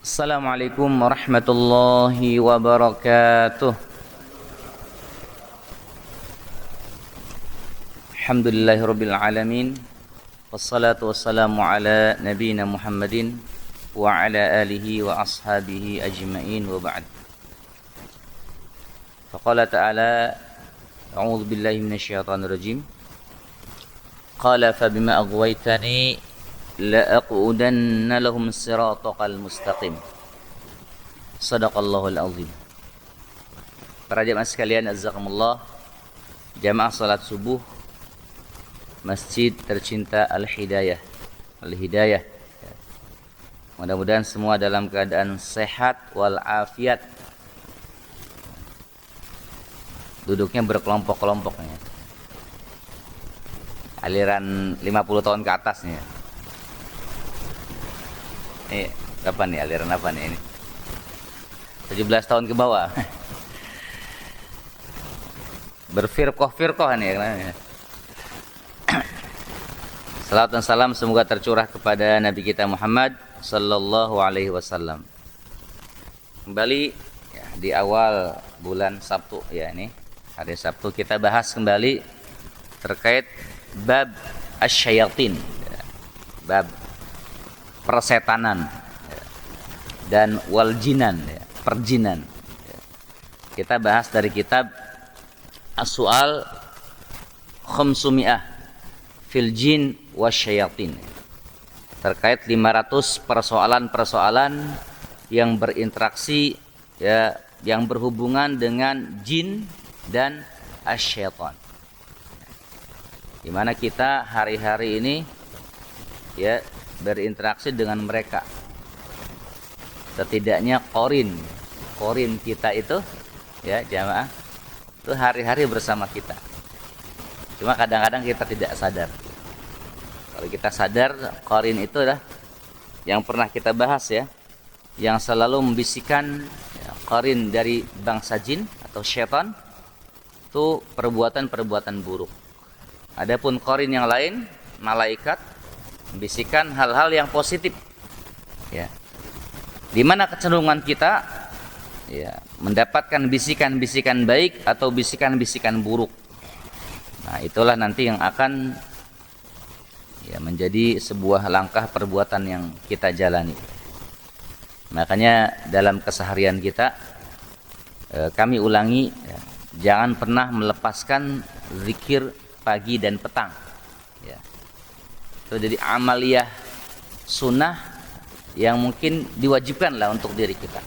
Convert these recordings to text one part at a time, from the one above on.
Assalamualaikum warahmatullahi wabarakatuh. Alhamdulillahirabbil alamin. Wassalatu wassalamu ala nabiyyina Muhammadin wa ala alihi wa ashabihi ajma'in wa ba'd. Faqala ta'ala a'udzu billahi minasyaitonir rajim. Qala fa bima aghwaytani la'aqudanna lahum siratal mustaqim. Shadaqallahul azim. Para jamaah sekalian, azzakumullah, jamaah salat subuh Masjid tercinta Al-Hidayah. Al-Hidayah. Mudah-mudahan semua dalam keadaan sehat walafiat. Duduknya berkelompok-kelompok nih. Aliran 50 tahun ke atasnya. Ini apa nih, aliran apa nih ini? 17 tahun ke bawah. Berfirqah-firqah nih ya. Salawat dan salam semoga tercurah kepada Nabi kita Muhammad sallallahu alaihi wasallam. Kembali ya, di awal bulan Sabtu ya, ini hari Sabtu kita bahas kembali terkait bab asyayatin, bab persetanan dan waljinan, perjinan. Kita bahas dari kitab As-Su'al Khamsumi'ah fil Jin wasyayatin, terkait 500 persoalan-persoalan yang berinteraksi ya, yang berhubungan dengan jin dan asyaitan. Di mana kita hari-hari ini ya berinteraksi dengan mereka. Setidaknya korin kita itu ya jamaah itu hari-hari bersama kita. Cuma kadang-kadang kita tidak sadar. Kalau kita sadar, korin itu adalah yang pernah kita bahas ya, yang selalu membisikkan ya, korin dari bangsa jin atau syaitan itu perbuatan-perbuatan buruk. Adapun korin yang lain, malaikat, membisikkan hal-hal yang positif ya, di mana kecenderungan kita ya mendapatkan bisikan-bisikan baik atau bisikan-bisikan buruk. Nah, itulah nanti yang akan ya menjadi sebuah langkah perbuatan yang kita jalani. Makanya dalam keseharian kita kami ulangi ya, jangan pernah melepaskan zikir pagi dan petang ya. Itu jadi amaliyah sunnah yang mungkin diwajibkan lah untuk diri kita,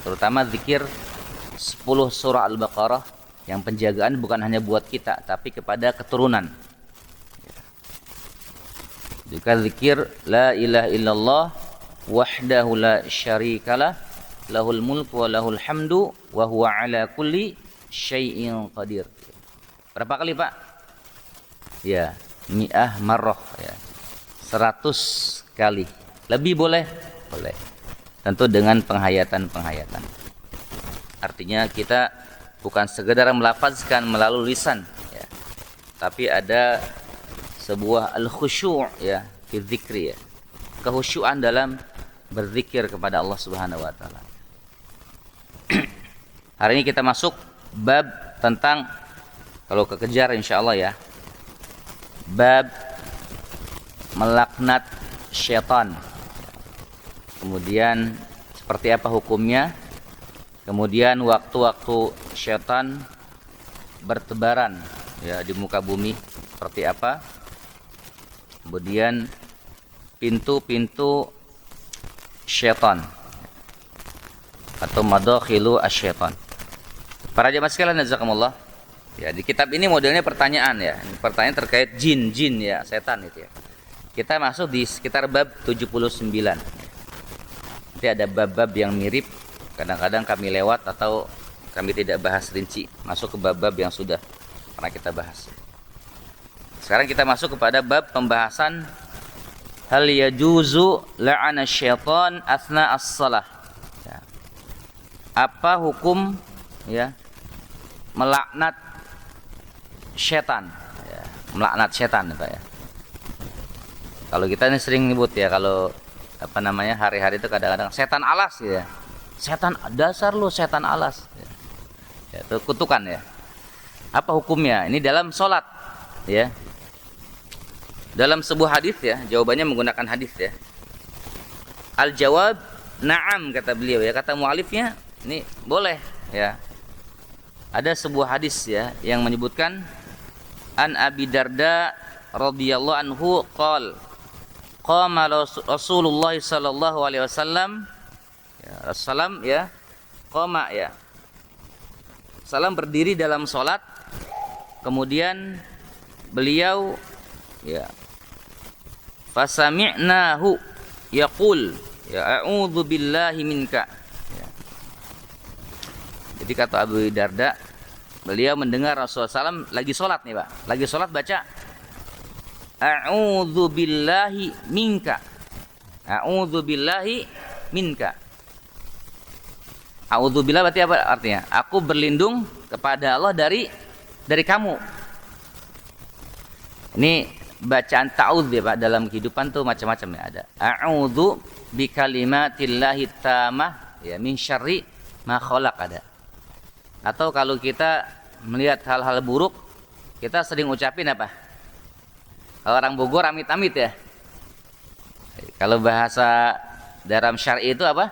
terutama zikir 10 surah Al-Baqarah, yang penjagaan bukan hanya buat kita tapi kepada keturunan. Juga zikir la ilaha illallah wahdahu la syarikalah lahul mulku wa lahul hamdu wa huwa ala kulli syai'in qadir. Berapa kali Pak? Ya, mi'ah marrah ya. 100 kali. Lebih boleh? Boleh. Tentu dengan penghayatan-penghayatan. Artinya kita bukan sekedar melafazkan melalui lisan ya, tapi ada sebuah al-khusyu' ya fi dzikri ya. Kehusyuan dalam berzikir kepada Allah Subhanahu wa taala. Hari ini kita masuk bab tentang, kalau kekejar insyaallah ya, bab melaknat syaitan. Kemudian seperti apa hukumnya? Kemudian waktu-waktu syaitan bertebaran ya di muka bumi seperti apa? Kemudian pintu-pintu syaitan atau madakhilu asyaitan. Para jemaah sekalian jazakumullah. Ya, di kitab ini modelnya pertanyaan ya. Pertanyaan terkait jin ya, setan itu ya. Kita masuk di sekitar bab 79. Nanti ada bab-bab yang mirip, kadang-kadang kami lewat atau kami tidak bahas rinci, masuk ke bab-bab yang sudah pernah kita bahas. Sekarang kita masuk kepada bab pembahasan hal yajuzu la'ana syaitan asna as-salah ya. Apa hukum ya melaknat syaitan ya, melaknat syaitan Pak ya. Kalau kita ini sering nyebut ya, kalau apa namanya, hari-hari itu kadang-kadang setan alas ya. Setan, dasar lu setan alas. Ya, itu kutukan ya. Apa hukumnya? Ini dalam sholat ya. Dalam sebuah hadis ya, jawabannya menggunakan hadis ya. Al-jawab na'am kata beliau ya, kata mualifnya ini boleh ya. Ada sebuah hadis ya yang menyebutkan an Abi Darda radhiyallahu anhu qama Rasulullah sallallahu alaihi wasallam ya, Rasulullah ya qama ya. Salam berdiri dalam salat, kemudian beliau ya fasami'nahu yaqul ya a'udzu billahi minka ya. Jadi kata Abu Darda, beliau mendengar Rasulullah SAW lagi sholat nih Pak, lagi sholat baca a'udzu billahi minka, a'udzu billahi minka. A'udzu billah berarti apa artinya? Aku berlindung kepada Allah dari kamu. Ini bacaan ta'udz ya Pak, dalam kehidupan tuh macam-macam ya, ada a'udzu bi kalimatillahi tammah ya min syarri ma khalaq ada. Atau kalau kita melihat hal-hal buruk, kita sering ucapin apa? Kalau orang Bogor amit-amit ya. Kalau bahasa dalam syar'i itu apa?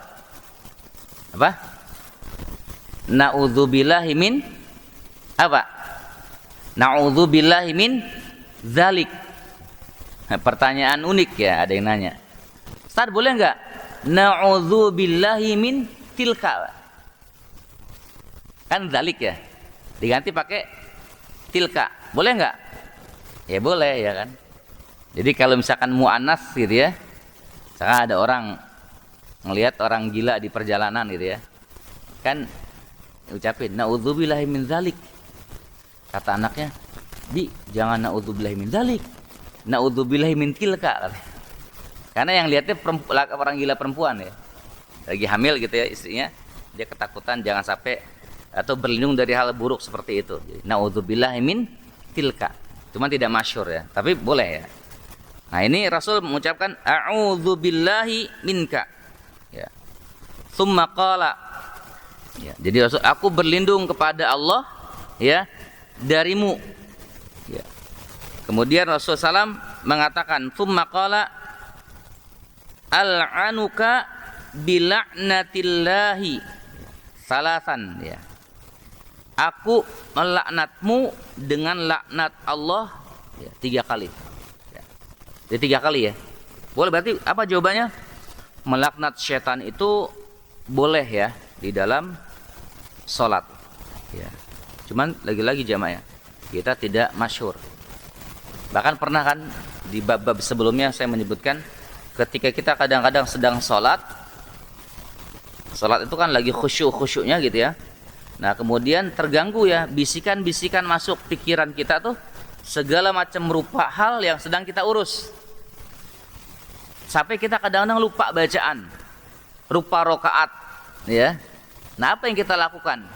Apa? Na'udzubillahi min apa? Na'udzubillahi min zalik. Nah, pertanyaan unik ya, ada yang nanya. Ustaz boleh enggak na'udzubillahi min tilka? Kan zalik ya. Diganti pakai tilka. Boleh enggak? Ya boleh ya kan. Jadi kalau misalkan mu'annas gitu ya. Misalkan ada orang ngelihat orang gila di perjalanan gitu ya. Kan ucapin na'udzubillahi min zalik. Kata anaknya, "Di, jangan na'udzubillahi min zalik. Na'udzubillahi min tilka." Karena yang lihatnya orang gila perempuan ya. Lagi hamil gitu ya istrinya, dia ketakutan jangan sampai atau berlindung dari hal buruk seperti itu. Na'udzubillahi min tilka. Cuma tidak masyhur ya, tapi boleh ya. Nah, ini Rasul mengucapkan a'udzubillahi minka. Ya. Tsumma qala. Ya, jadi Rasul, aku berlindung kepada Allah ya darimu. Ya. Kemudian Rasul SAW mengatakan, "Tsumma qala al'anuka bila'natillahi salasan." Ya. Aku melaknatmu dengan laknat Allah ya, 3 kali. Ya. Jadi 3 kali ya. Boleh, berarti apa jawabannya? Melaknat syaitan itu boleh ya di dalam sholat ya. Cuman lagi-lagi jamaah ya, kita tidak masyhur. Bahkan pernah kan di bab-bab sebelumnya saya menyebutkan, ketika kita kadang-kadang sedang sholat itu kan lagi khusyuk-khusyuknya gitu ya. Nah kemudian terganggu ya, bisikan-bisikan masuk pikiran kita tuh, segala macam rupa hal yang sedang kita urus, sampai kita kadang-kadang lupa bacaan, rupa rokaat ya. Nah apa yang kita lakukan?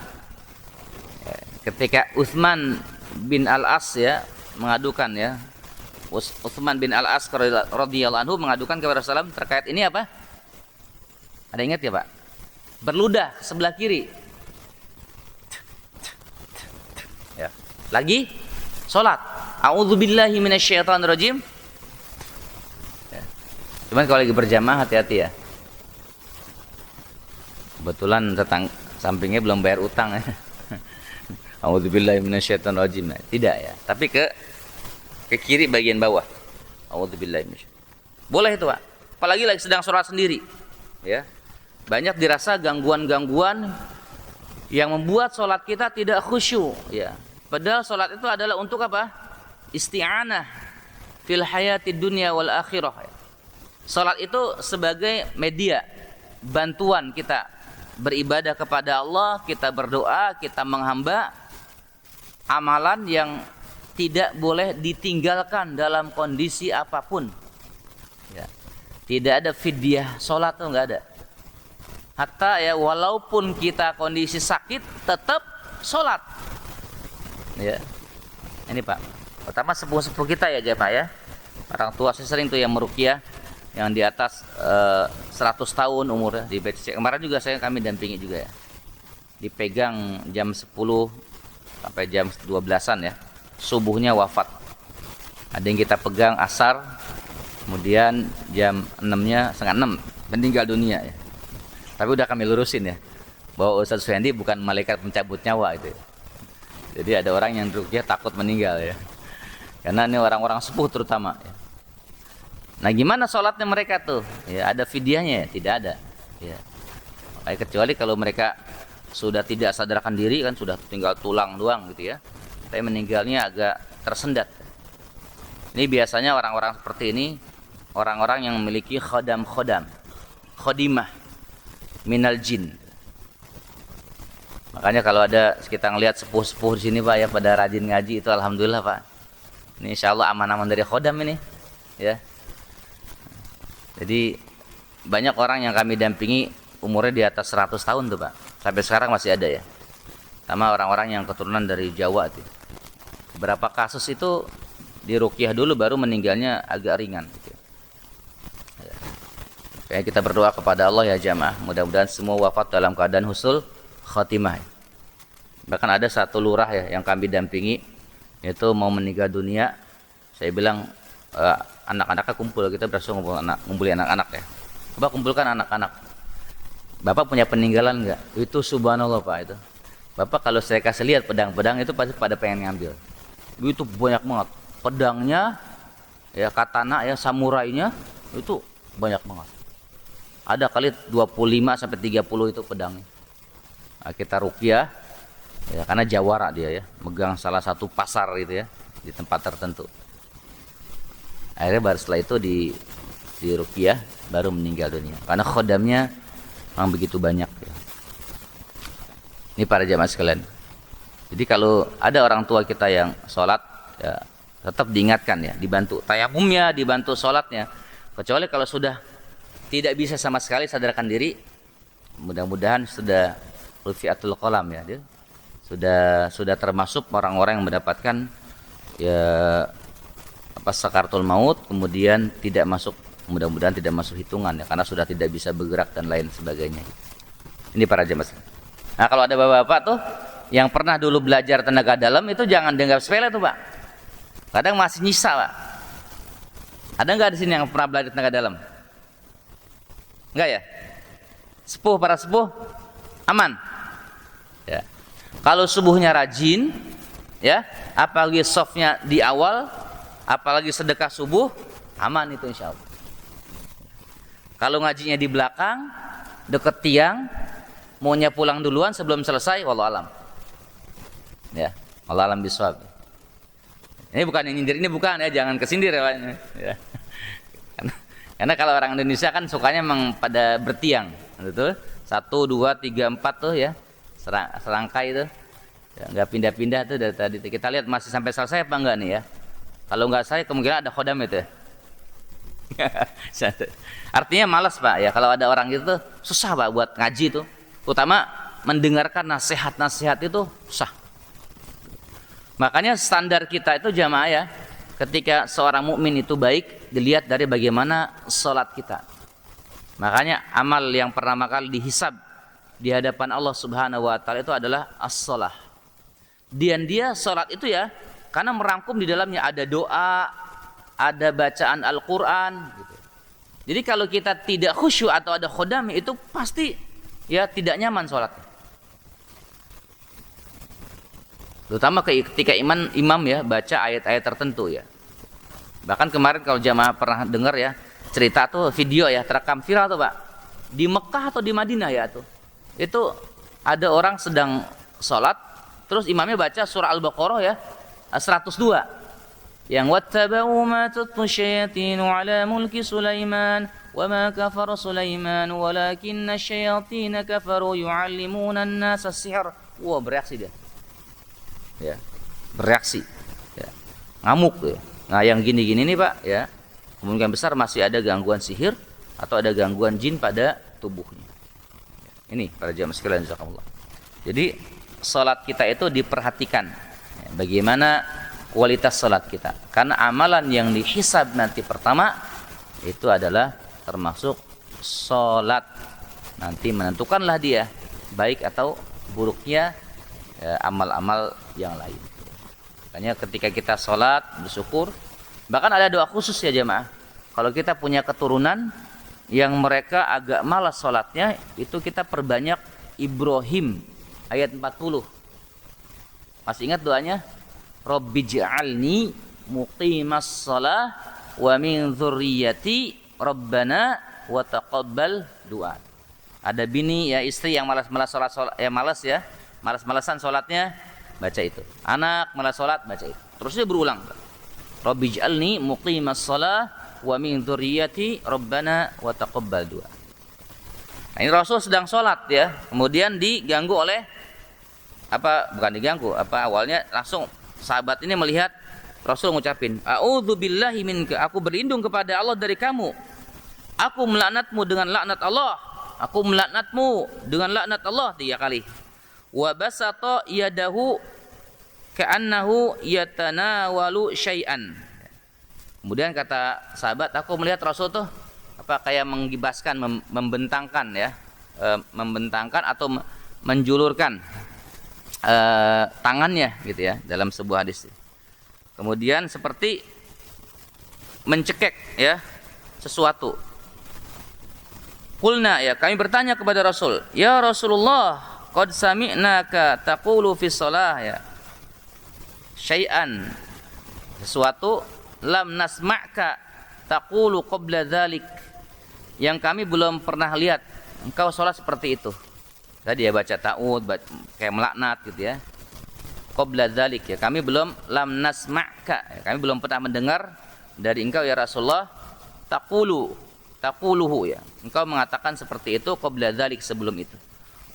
Ketika Utsman bin Al-As ya mengadukan ya, Utsman bin Al-As radhiyallahu anhu mengadukan kepada Rasulullah terkait ini apa? Ada ingat ya Pak? Berludah ke sebelah kiri. Ya. Lagi sholat. A'udzubillahi minasyaitonirrajim. Ya. Cuman kalau lagi berjamaah hati-hati ya. Kebetulan sampingnya belum bayar utang ya. A'udzubillahi minasyaitonirrajim. Tidak ya, tapi ke kiri bagian bawah. A'udzubillahi minasyaitonirrajim. Boleh itu, Pak. Apalagi lagi sedang sholat sendiri. Ya. Banyak dirasa gangguan-gangguan yang membuat sholat kita tidak khusyuk ya. Padahal sholat itu adalah untuk apa? Isti'anah fil hayatid dunya wal akhirah. Sholat itu sebagai media bantuan kita beribadah kepada Allah, kita berdoa, kita menghamba, amalan yang tidak boleh ditinggalkan dalam kondisi apapun ya. Tidak ada fidyah sholat tuh, nggak ada. Hatta ya walaupun kita kondisi sakit tetap sholat ya. Ini Pak, pertama sepuh-sepuh kita ya jemaah ya, orang tua saya sering tuh yang meruqyah yang di atas 100 tahun umurnya di BCC. Kemarin juga kami dampingi juga ya. Dipegang jam 10 sampai jam 12-an ya. Subuhnya wafat. Ada yang kita pegang asar, kemudian jam 6-nya, setengah 6 meninggal dunia ya. Tapi udah kami lurusin ya, bahwa Ustaz Suhendi bukan malaikat pencabut nyawa itu ya. Jadi ada orang yang rukyah takut meninggal ya, karena ini orang-orang sepuh terutama ya. Nah gimana sholatnya mereka tuh ya, ada fidyahnya ya? Tidak ada ya. Kecuali kalau mereka sudah tidak sadarkan diri kan, sudah tinggal tulang doang gitu ya, tapi meninggalnya agak tersendat. Ini biasanya orang-orang seperti ini orang-orang yang memiliki khodimah minal jin. Makanya kalau ada kita ngelihat sepuh-sepuh di sini Pak ya, pada rajin ngaji itu alhamdulillah Pak. Ini insyaallah aman-aman dari khodam ini ya. Jadi banyak orang yang kami dampingi umurnya di atas 100 tahun tuh Pak. Sampai sekarang masih ada ya. Sama orang-orang yang keturunan dari Jawa tuh. Berapa kasus itu diruqyah dulu baru meninggalnya agak ringan gitu. Ya. Kayak kita berdoa kepada Allah ya jamaah, mudah-mudahan semua wafat dalam keadaan husnul khatimah. Bahkan ada satu lurah ya yang kami dampingi, itu mau meninggal dunia. Saya bilang anak-anaknya kumpul, kita berhasil ngumpulin anak-anak ya. Coba kumpulkan anak-anak. Bapak punya peninggalan enggak? Itu subhanallah Pak itu. Bapak kalau saya kasih lihat pedang-pedang itu pasti pada pengen ngambil. Itu banyak banget. Pedangnya ya, katana ya, samurainya itu banyak banget. Ada kali 25 sampai 30 itu pedangnya. Nah, kita ruqyah ya, karena jawara dia ya, megang salah satu pasar gitu ya, di tempat tertentu. Akhirnya baru setelah itu di ruqyah baru meninggal dunia. Karena khodamnya memang begitu banyak ya. Ini para jamaah sekalian. Jadi kalau ada orang tua kita yang sholat ya, tetap diingatkan ya, dibantu tayamumnya, dibantu sholatnya. Kecuali kalau sudah tidak bisa sama sekali sadarkan diri, mudah-mudahan sudah rufi'atul qalam ya, dia sudah termasuk orang-orang yang mendapatkan ya sakaratul maut, kemudian tidak masuk, mudah-mudahan tidak masuk hitungan ya, karena sudah tidak bisa bergerak dan lain sebagainya. Ini para jemaah. Nah kalau ada bapak-bapak tuh yang pernah dulu belajar tenaga dalam itu jangan dianggap sepele tuh Pak. Kadang masih nyisa Pak. Ada nggak di sini yang pernah belajar tenaga dalam? Enggak ya? Sepuh, para sepuh aman ya. Kalau subuhnya rajin ya, apalagi softnya di awal, apalagi sedekah subuh, aman itu insya Allah. Kalau ngajinya di belakang deket tiang, maunya pulang duluan sebelum selesai, wallahu alam ya, wallahu alam bisawab. Ini bukan nyindir, ini bukan ya, jangan kesindir ya. Karena kalau orang Indonesia kan sukanya memang pada bertiang, betul? 1, 2, 3, 4 tuh ya, serangkai itu, ya, nggak pindah-pindah tuh dari tadi. Kita lihat masih sampai selesai apa enggak nih ya? Kalau nggak selesai kemungkinan ada khodam itu. Artinya malas Pak ya, kalau ada orang gitu tuh susah Pak buat ngaji tuh, terutama mendengarkan nasihat-nasihat itu susah. Makanya standar kita itu jamaah ya, ketika seorang mukmin itu baik dilihat dari bagaimana sholat kita. Makanya amal yang pertama kali dihisab di hadapan Allah Subhanahu wa taala itu adalah as-shalah. Dan dia sholat itu ya, karena merangkum di dalamnya ada doa, ada bacaan Al-Qur'an gitu. Jadi kalau kita tidak khusyuk atau ada khodam itu pasti ya tidak nyaman sholatnya. Terutama ketika imam ya baca ayat-ayat tertentu ya. Bahkan kemarin kalau jamaah pernah dengar ya cerita tuh, video ya terekam viral tuh Pak, di Mekah atau di Madinah ya tuh, itu ada orang sedang sholat terus imamnya baca surah Al-Baqarah ya 102 yang wattaba'u ma tatlu syayatinu ala mulki Sulaiman wa ma kafara Sulaiman walakinna syayatina kafaru yu'allimuna an-nasa as-sihr. Wah, bereaksi dia ya, bereaksi ya, ngamuk ya. Nah yang gini-gini nih Pak ya, kemungkinan besar masih ada gangguan sihir atau ada gangguan jin pada tubuhnya. Ini para jamaah sekalian jazakumullah. Jadi salat kita itu diperhatikan ya, bagaimana kualitas salat kita, karena amalan yang dihisab nanti pertama itu adalah termasuk sholat. Nanti menentukanlah dia baik atau buruknya amal-amal yang lain. Makanya ketika kita sholat bersyukur, bahkan ada doa khusus ya jemaah. Kalau kita punya keturunan yang mereka agak malas sholatnya, itu kita perbanyak Ibrahim ayat 40. Masih ingat doanya? Rabbij'alni muqimas shalah wa min dzurriyyati rabbana wa taqabbal du'a. Ada bini ya, istri yang malas-malas sholat malas ya, malas-malasan sholatnya, baca itu. Anak malas sholat, baca itu. Terusnya berulang. Rabbij'alni muqimas shalah wa min dzurriyyati rabbana wa taqabbal du'a. Nah, ini Rasul sedang sholat ya, kemudian diganggu oleh bukan diganggu, awalnya langsung sahabat ini melihat Rasul ngucapin, a'udzubillahi minka, aku berlindung kepada Allah dari kamu. Aku melaknatmu dengan laknat Allah. Aku melaknatmu dengan laknat Allah 3 kali. Wa basata yadahu ka'annahu yatanawalu syai'an. Kemudian kata sahabat, aku melihat Rasul tuh kayak menggibaskan, membentangkan ya, membentangkan atau menjulurkan tangannya gitu ya dalam sebuah hadis. Kemudian seperti mencekek ya sesuatu. Qulna, ya kami bertanya kepada Rasul, ya Rasulullah, qad sami'naka taqulu fi shalah ya syai'an, sesuatu lam nasma'ka taqulu qabla dzalik, yang kami belum pernah lihat engkau sholat seperti itu. Tadi ya baca ta'ud, kayak melaknat gitu ya. Qabla dzalik, ya kami belum lam nasma'ka, ya, kami belum pernah mendengar dari engkau ya Rasulullah taquluhu ya, engkau mengatakan seperti itu qabla dzalik, sebelum itu.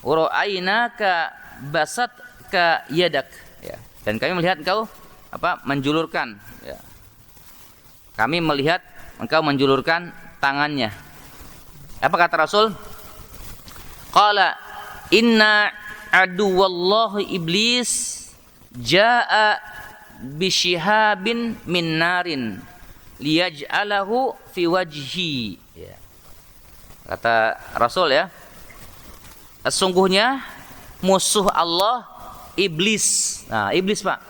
Ra'ainaka basatka yadak, ya, dan kami melihat engkau menjulurkan ya. Kami melihat engkau menjulurkan tangannya. Apa kata Rasul? Qala inna aduwallahi iblis jaa bisyihabin min narin liyaj'alahu fi wajhi. Ya. Kata Rasul ya, sesungguhnya musuh Allah iblis. Nah, iblis Pak,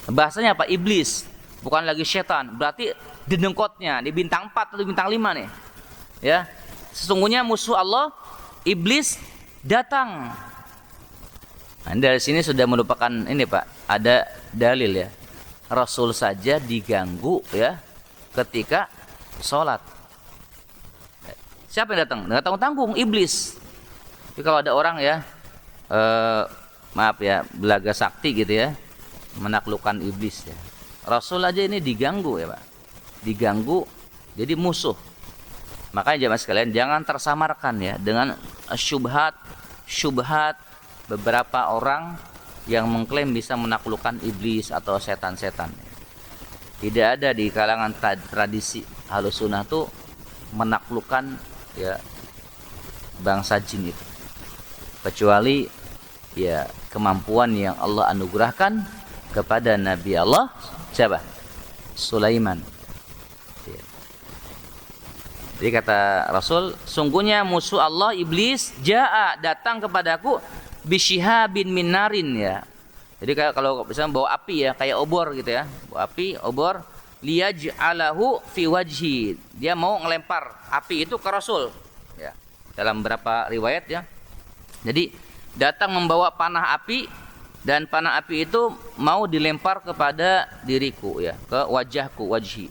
bahasanya apa? Iblis, bukan lagi setan. Berarti di dengkotnya, di bintang 4 atau bintang 5 nih. Ya. Sesungguhnya musuh Allah iblis datang. Nah, dari sini sudah merupakan ini Pak, ada dalil ya. Rasul saja diganggu ya ketika sholat. Siapa yang datang? Nggak tanggung-tanggung, iblis. Tapi kalau ada orang ya, maaf ya, belaga sakti gitu ya, menaklukkan iblis ya. Rasul aja ini diganggu ya Pak, diganggu, jadi musuh. Makanya jemaah sekalian, jangan tersamarkan ya dengan syubhat beberapa orang yang mengklaim bisa menaklukkan iblis atau setan-setan. Tidak ada di kalangan tradisi Ahlus Sunnah tuh menaklukkan ya bangsa jin itu, kecuali ya kemampuan yang Allah anugerahkan kepada Nabi Allah siapa? Sulaiman. Ya. Jadi kata Rasul, sungguhnya musuh Allah iblis datang kepadaku bisyihabin min narin ya. Jadi kalau misalnya bawa api ya, kayak obor gitu ya, bawa api, obor, liyaj'alahu fi wajhi, dia mau ngelempar api itu ke Rasul ya, dalam beberapa riwayat ya. Jadi datang membawa panah api, dan panah api itu mau dilempar kepada diriku ya, ke wajahku, wajhi.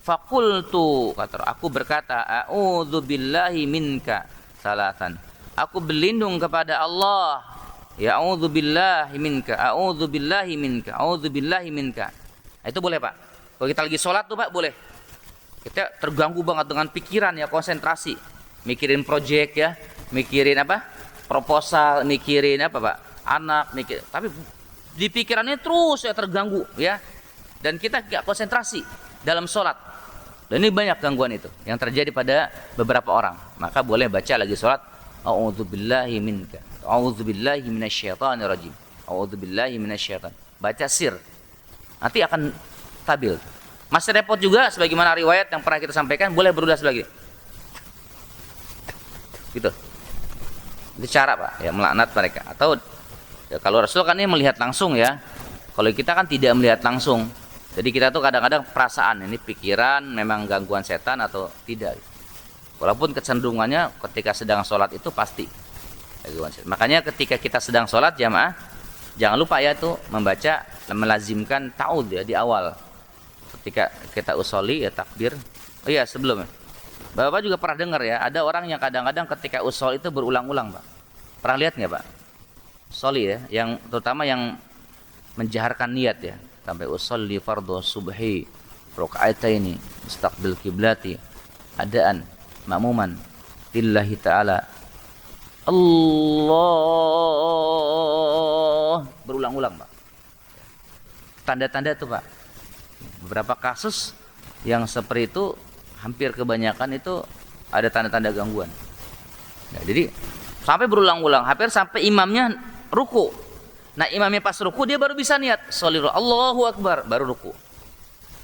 Faqultu, kata aku berkata, a'udzubillahi minka salatan, aku berlindung kepada Allah. Ya a'udzubillahi minka, a'udzubillahi minka, a'udzubillahi minka. Nah, itu boleh Pak. Kalau kita lagi sholat tuh Pak, boleh. Kita terganggu banget dengan pikiran ya, konsentrasi. Mikirin project ya, mikirin proposal, mikirin Pak? Anak, tapi di pikirannya terus ya terganggu ya. Dan kita gak konsentrasi dalam sholat. Dan ini banyak gangguan itu yang terjadi pada beberapa orang. Maka boleh baca lagi sholat, a'udzubillahi minka, a'udzubillahi minasyaitonir rajim, a'udzubillahi minasyaiton. Baca sir. Nanti akan stabil. Masih repot juga sebagaimana riwayat yang pernah kita sampaikan, boleh berulas lagi. Gitu. Itu cara Pak, ya melaknat mereka. Atau ya, kalau Rasul kan ini melihat langsung ya. Kalau kita kan tidak melihat langsung. Jadi kita tuh kadang-kadang perasaan, ini pikiran memang gangguan setan atau tidak. Walaupun kecenderungannya ketika sedang sholat itu pasti gangguan setan. Makanya ketika kita sedang sholat jamaah, jangan lupa ya tuh membaca, melazimkan ta'udz ya di awal. Ketika kita usolli ya takbir. Oh iya sebelumnya. Bapak juga pernah dengar ya, ada orang yang kadang-kadang ketika usul itu berulang-ulang Pak. Pernah lihat nggak Pak? Soli ya, yang terutama yang menjaharkan niat ya. Sampai usolli fardhu subhi rakaataini mustaqbil kiblati adaan ma'muman lillahi ta'ala Allah, berulang-ulang Pak. Tanda-tanda itu Pak. Beberapa kasus yang seperti itu hampir kebanyakan itu ada tanda-tanda gangguan. Nah, jadi sampai berulang-ulang, hampir sampai imamnya ruku. Nah imamnya pas ruku dia baru bisa niat sholiru Allahu Akbar, baru ruku.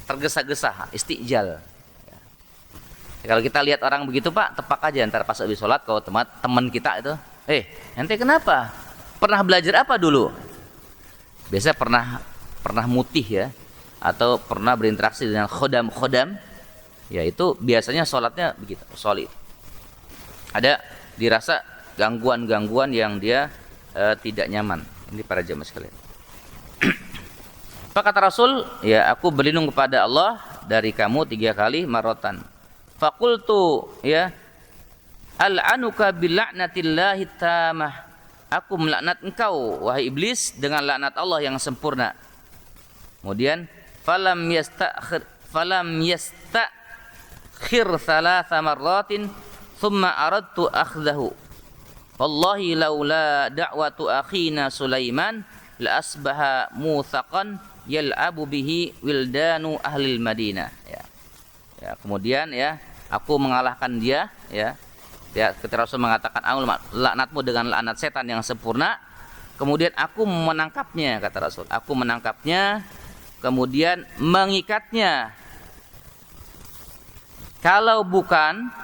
Tergesa-gesa, istijal. Ya. Kalau kita lihat orang begitu Pak, tepak aja ntar pas habis sholat. Kalau teman kita itu, ente kenapa? Pernah belajar apa dulu? Biasa pernah mutih ya, atau pernah berinteraksi dengan khodam, ya itu biasanya sholatnya begitu, solid. Ada dirasa gangguan-gangguan yang dia tidak nyaman. Ini para jamaah sekalian. Apa kata Rasul? Ya, aku berlindung kepada Allah dari kamu 3 kali marotan. Fakultu ya, al'anuka bil'natillahi tamah. Aku melaknat engkau wahai iblis dengan laknat Allah yang sempurna. Kemudian falam yastakhir thalatha marratin thumma aradtu akhdahu. Wallahi laula da'watu akhina Sulaiman la asbaha muthaqan yal'abu bihi wildanu ahlil Madinah. Ya, kemudian ya, aku mengalahkan dia ya. Ya, ketika Rasul mengatakan laknatmu dengan laknat setan yang sempurna, kemudian aku menangkapnya kata Rasul. Aku menangkapnya kemudian mengikatnya. Kalau bukan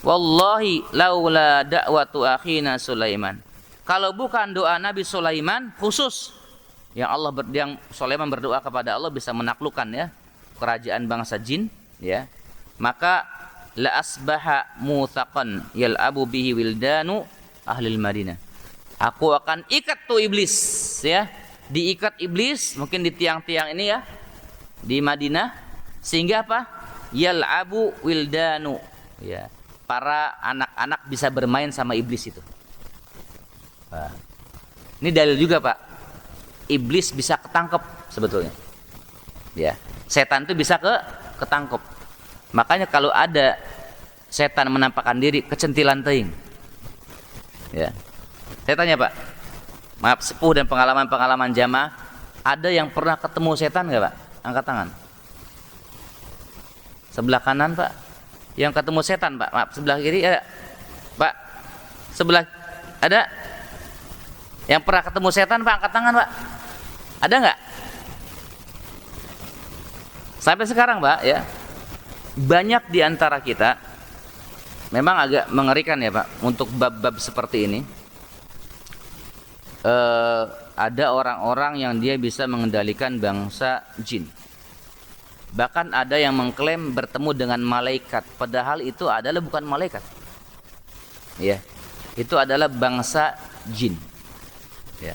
wallahi laula da'watu akhina Sulaiman. Kalau bukan doa Nabi Sulaiman khusus yang Sulaiman berdoa kepada Allah bisa menaklukkan ya kerajaan bangsa jin ya. Maka la asbaha muthaqan yal'abu bihi wildanu ahlil Madinah. Aku akan ikat tuh iblis ya. Diikat iblis mungkin di tiang-tiang ini ya di Madinah sehingga apa? Yal'abu wildanu ya. Para anak-anak bisa bermain sama iblis itu. Nah, ini dalil juga Pak. Iblis bisa ketangkep sebetulnya. Ya, setan itu bisa ketangkep. Makanya kalau ada setan menampakkan diri kecentilan teuing. Ya. Saya tanya Pak. Maaf sepuh dan pengalaman-pengalaman jamaah, ada yang pernah ketemu setan enggak Pak? Angkat tangan. Sebelah kanan Pak. Yang ketemu setan Pak, maaf sebelah kiri ada Pak, sebelah ada yang pernah ketemu setan Pak, angkat tangan Pak, ada nggak? Sampai sekarang Pak ya, banyak di antara kita memang agak mengerikan ya Pak untuk bab-bab seperti ini. Ada orang-orang yang dia bisa mengendalikan bangsa jin. Bahkan ada yang mengklaim bertemu dengan malaikat, padahal itu adalah bukan malaikat. Ya. Itu adalah bangsa jin. Ya.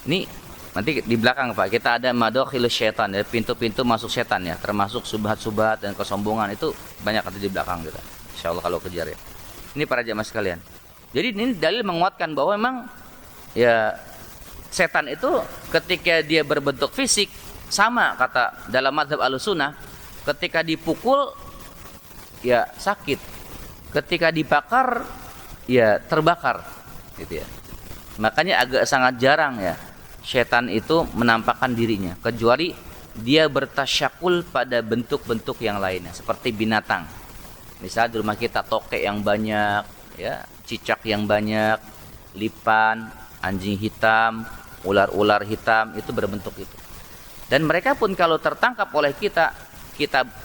Ini nanti di belakang Pak, kita ada madokhilus syaitan ya, pintu-pintu masuk setan ya, termasuk subhat-subhat dan kesombongan itu banyak ada di belakang kita. Insyaallah kalau kejar ya. Ini para jamaah sekalian. Jadi ini dalil menguatkan bahwa memang ya setan itu ketika dia berbentuk fisik sama kata dalam mazhab Ahlussunnah, ketika dipukul ya sakit, ketika dibakar ya terbakar gitu ya. Makanya agak sangat jarang ya setan itu menampakkan dirinya kecuali dia bertasyakul pada bentuk-bentuk yang lainnya seperti binatang. Misalnya di rumah kita tokek yang banyak ya, cicak yang banyak, lipan, anjing hitam, ular-ular hitam itu berbentuk itu. Dan mereka pun kalau tertangkap oleh kita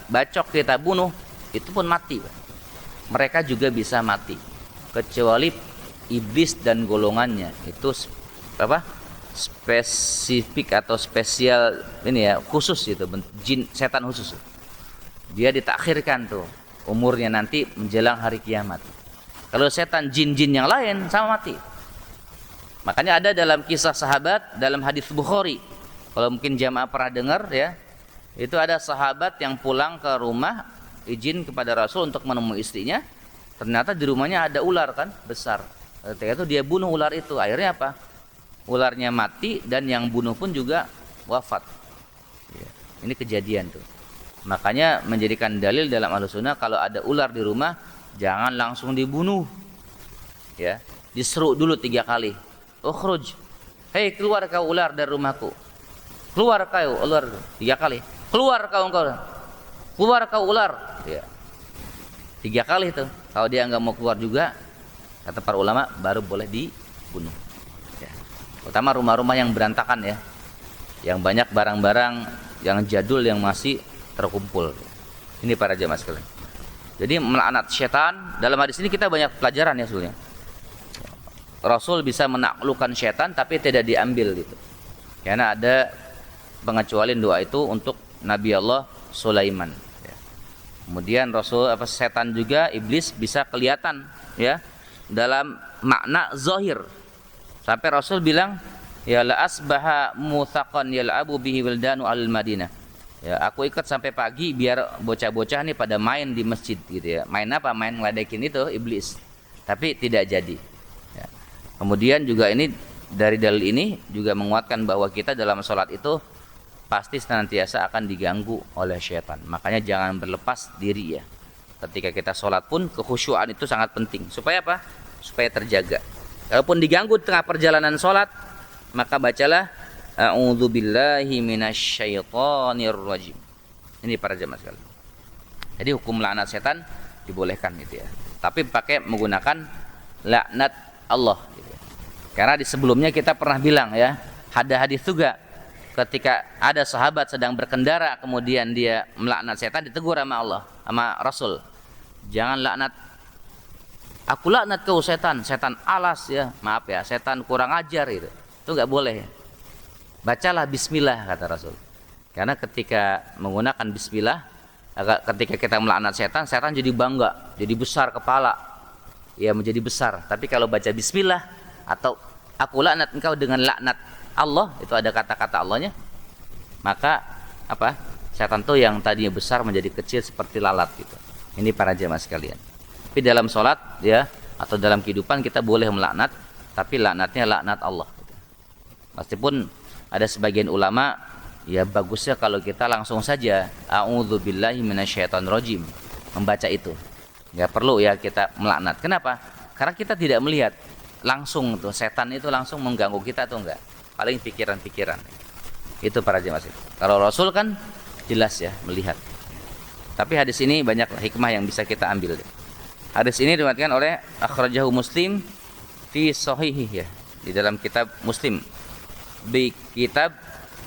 bacok, kita bunuh, itu pun mati. Mereka juga bisa mati. kecuali iblis dan golongannya. Itu apa? Spesifik atau spesial ini ya, khusus itu, jin setan khusus. Dia ditakhirkan tuh umurnya nanti menjelang hari kiamat. Kalau setan jin-jin yang lain sama mati. Makanya ada dalam kisah sahabat dalam hadis Bukhari. Kalau mungkin jamaah pernah dengar ya, itu ada sahabat yang pulang ke rumah izin kepada Rasul untuk menemui istrinya. Ternyata di rumahnya ada ular kan besar. Ketika itu dia bunuh ular itu. Akhirnya apa? Ularnya mati dan yang bunuh pun juga wafat. Ya, ini kejadian tuh. Makanya menjadikan dalil dalam Ahlussunnah kalau ada ular di rumah jangan langsung dibunuh. Ya, diseru dulu 3 kali. Ukhruj. Hei, keluar kau ular dari rumahku. Keluar kau ular 3 kali. Keluar kau engkau. Keluar kau ular. Ya. 3 kali itu. Kalau dia enggak mau keluar juga, kata para ulama baru boleh dibunuh. Ya. Utama rumah-rumah yang berantakan ya, yang banyak barang-barang yang jadul yang masih terkumpul. Ini para jamaah sekalian. Jadi melaknat setan dalam hadis ini kita banyak pelajaran ya sebenarnya. Rasul bisa menaklukkan setan tapi tidak diambil gitu. Karena ada pengecualian doa itu untuk Nabi Allah Sulaiman. Ya. Kemudian setan juga iblis bisa kelihatan ya dalam makna zahir. Sampai Rasul bilang, ya la asbaha muthaqan yal'abu bihi wildanu al-Madinah. Ya, aku ikut sampai pagi biar bocah-bocah nih pada main di masjid gitu ya. Main apa? Main ngeledekin itu iblis. Tapi tidak jadi. Ya. Kemudian juga ini dari dalil ini juga menguatkan bahwa kita dalam sholat itu pasti senantiasa akan diganggu oleh syaitan. Makanya jangan berlepas diri ya. Ketika kita sholat pun kekhusyuan itu sangat penting. Supaya apa? Supaya terjaga. Kalaupun diganggu tengah perjalanan sholat, maka bacalah a'udzubillahi minasyaitonir rajim. Ini para jamaah sekalian. Jadi hukum laknat setan dibolehkan gitu ya. Tapi pakai menggunakan laknat Allah gitu ya. Karena di sebelumnya kita pernah bilang ya, ada hadis juga ketika ada sahabat sedang berkendara kemudian dia melaknat setan, ditegur sama Allah, sama Rasul. Jangan laknat. Aku laknat kau setan, setan alas ya, maaf ya, setan kurang ajar itu nggak boleh. Bacalah Bismillah kata Rasul. Karena ketika menggunakan Bismillah, ketika kita melaknat setan, setan jadi bangga, jadi besar kepala, ya menjadi besar. Tapi kalau baca Bismillah atau aku laknat engkau dengan laknat Allah, itu ada kata-kata Allahnya, maka apa? Setan tuh yang tadinya besar menjadi kecil seperti lalat gitu. Ini para jamaah sekalian. Tapi dalam sholat ya atau dalam kehidupan kita boleh melaknat, tapi laknatnya laknat Allah. Meskipun ada sebagian ulama ya bagusnya kalau kita langsung saja a'udzubillahi minasyaitonirrajim membaca itu. Enggak perlu ya kita melaknat. Kenapa? Karena kita tidak melihat langsung tuh setan itu langsung mengganggu kita atau enggak. Paling pikiran-pikiran. Itu para jemaah. Kalau Rasul kan jelas ya melihat. Tapi hadis ini banyak hikmah yang bisa kita ambil. Hadis ini diriwayatkan oleh akhrajahu Muslim fi sahihih ya, di dalam kitab Muslim. Di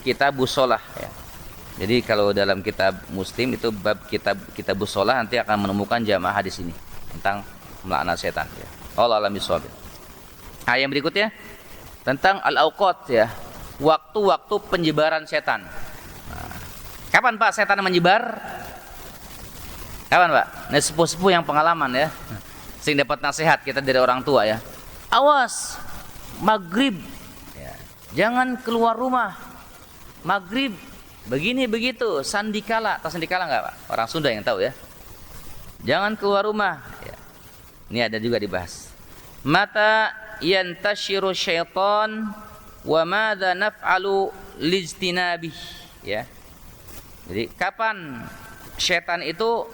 kitabus shalah ya. Jadi kalau dalam kitab Muslim itu bab kitabus shalah nanti akan menemukan jamaah hadis ini tentang melaknat setan ya. Allah alam bisawab. Nah, yang berikutnya tentang al-auqat ya, waktu-waktu penyebaran setan. Nah, kapan Pak setan menyebar? Kapan Pak? Nah, sepuh-sepuh yang pengalaman ya, sing dapat nasihat kita dari orang tua ya. Awas, maghrib, ya, jangan keluar rumah. Maghrib, begini begitu, sandikala. Tahu sandikala nggak Pak? Orang Sunda yang tahu ya. Jangan keluar rumah. Ya. Ini ada juga dibahas. Mata yantashiru syaitan wa madza naf'alu lijtinabih ya. Jadi kapan syaitan itu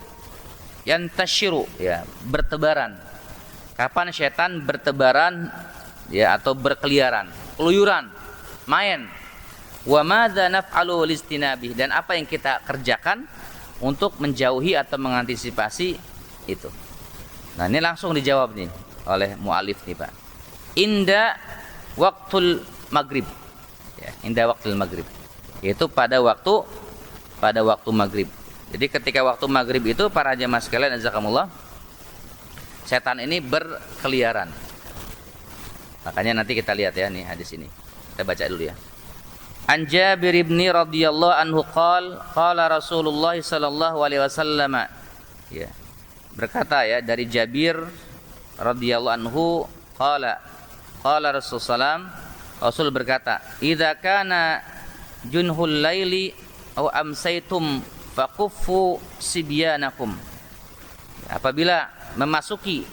yantashiru ya, bertebaran. Kapan syaitan bertebaran ya atau berkeliaran, keluyuran, main. Wa madza naf'alu lijtinabih, dan apa yang kita kerjakan untuk menjauhi atau mengantisipasi itu. Nah, ini langsung dijawab nih oleh mu'alif nih Pak. Inda waktul maghrib ya, inda waktul maghrib, yaitu pada waktu maghrib. Jadi ketika waktu maghrib itu para jemaah sekalian azakumullah, setan ini berkeliaran. Makanya nanti kita lihat ya nih hadis ini. Kita baca dulu ya. An Jabir bin radhiyallahu anhu qala Rasulullah sallallahu alaihi wasallam. Ya. Berkata ya dari Jabir radhiyallahu anhu qala Rasulullah Rasul berkata, "Idza kana junhul laili aw amsaytum faquffu sibyanakum." Apabila memasuki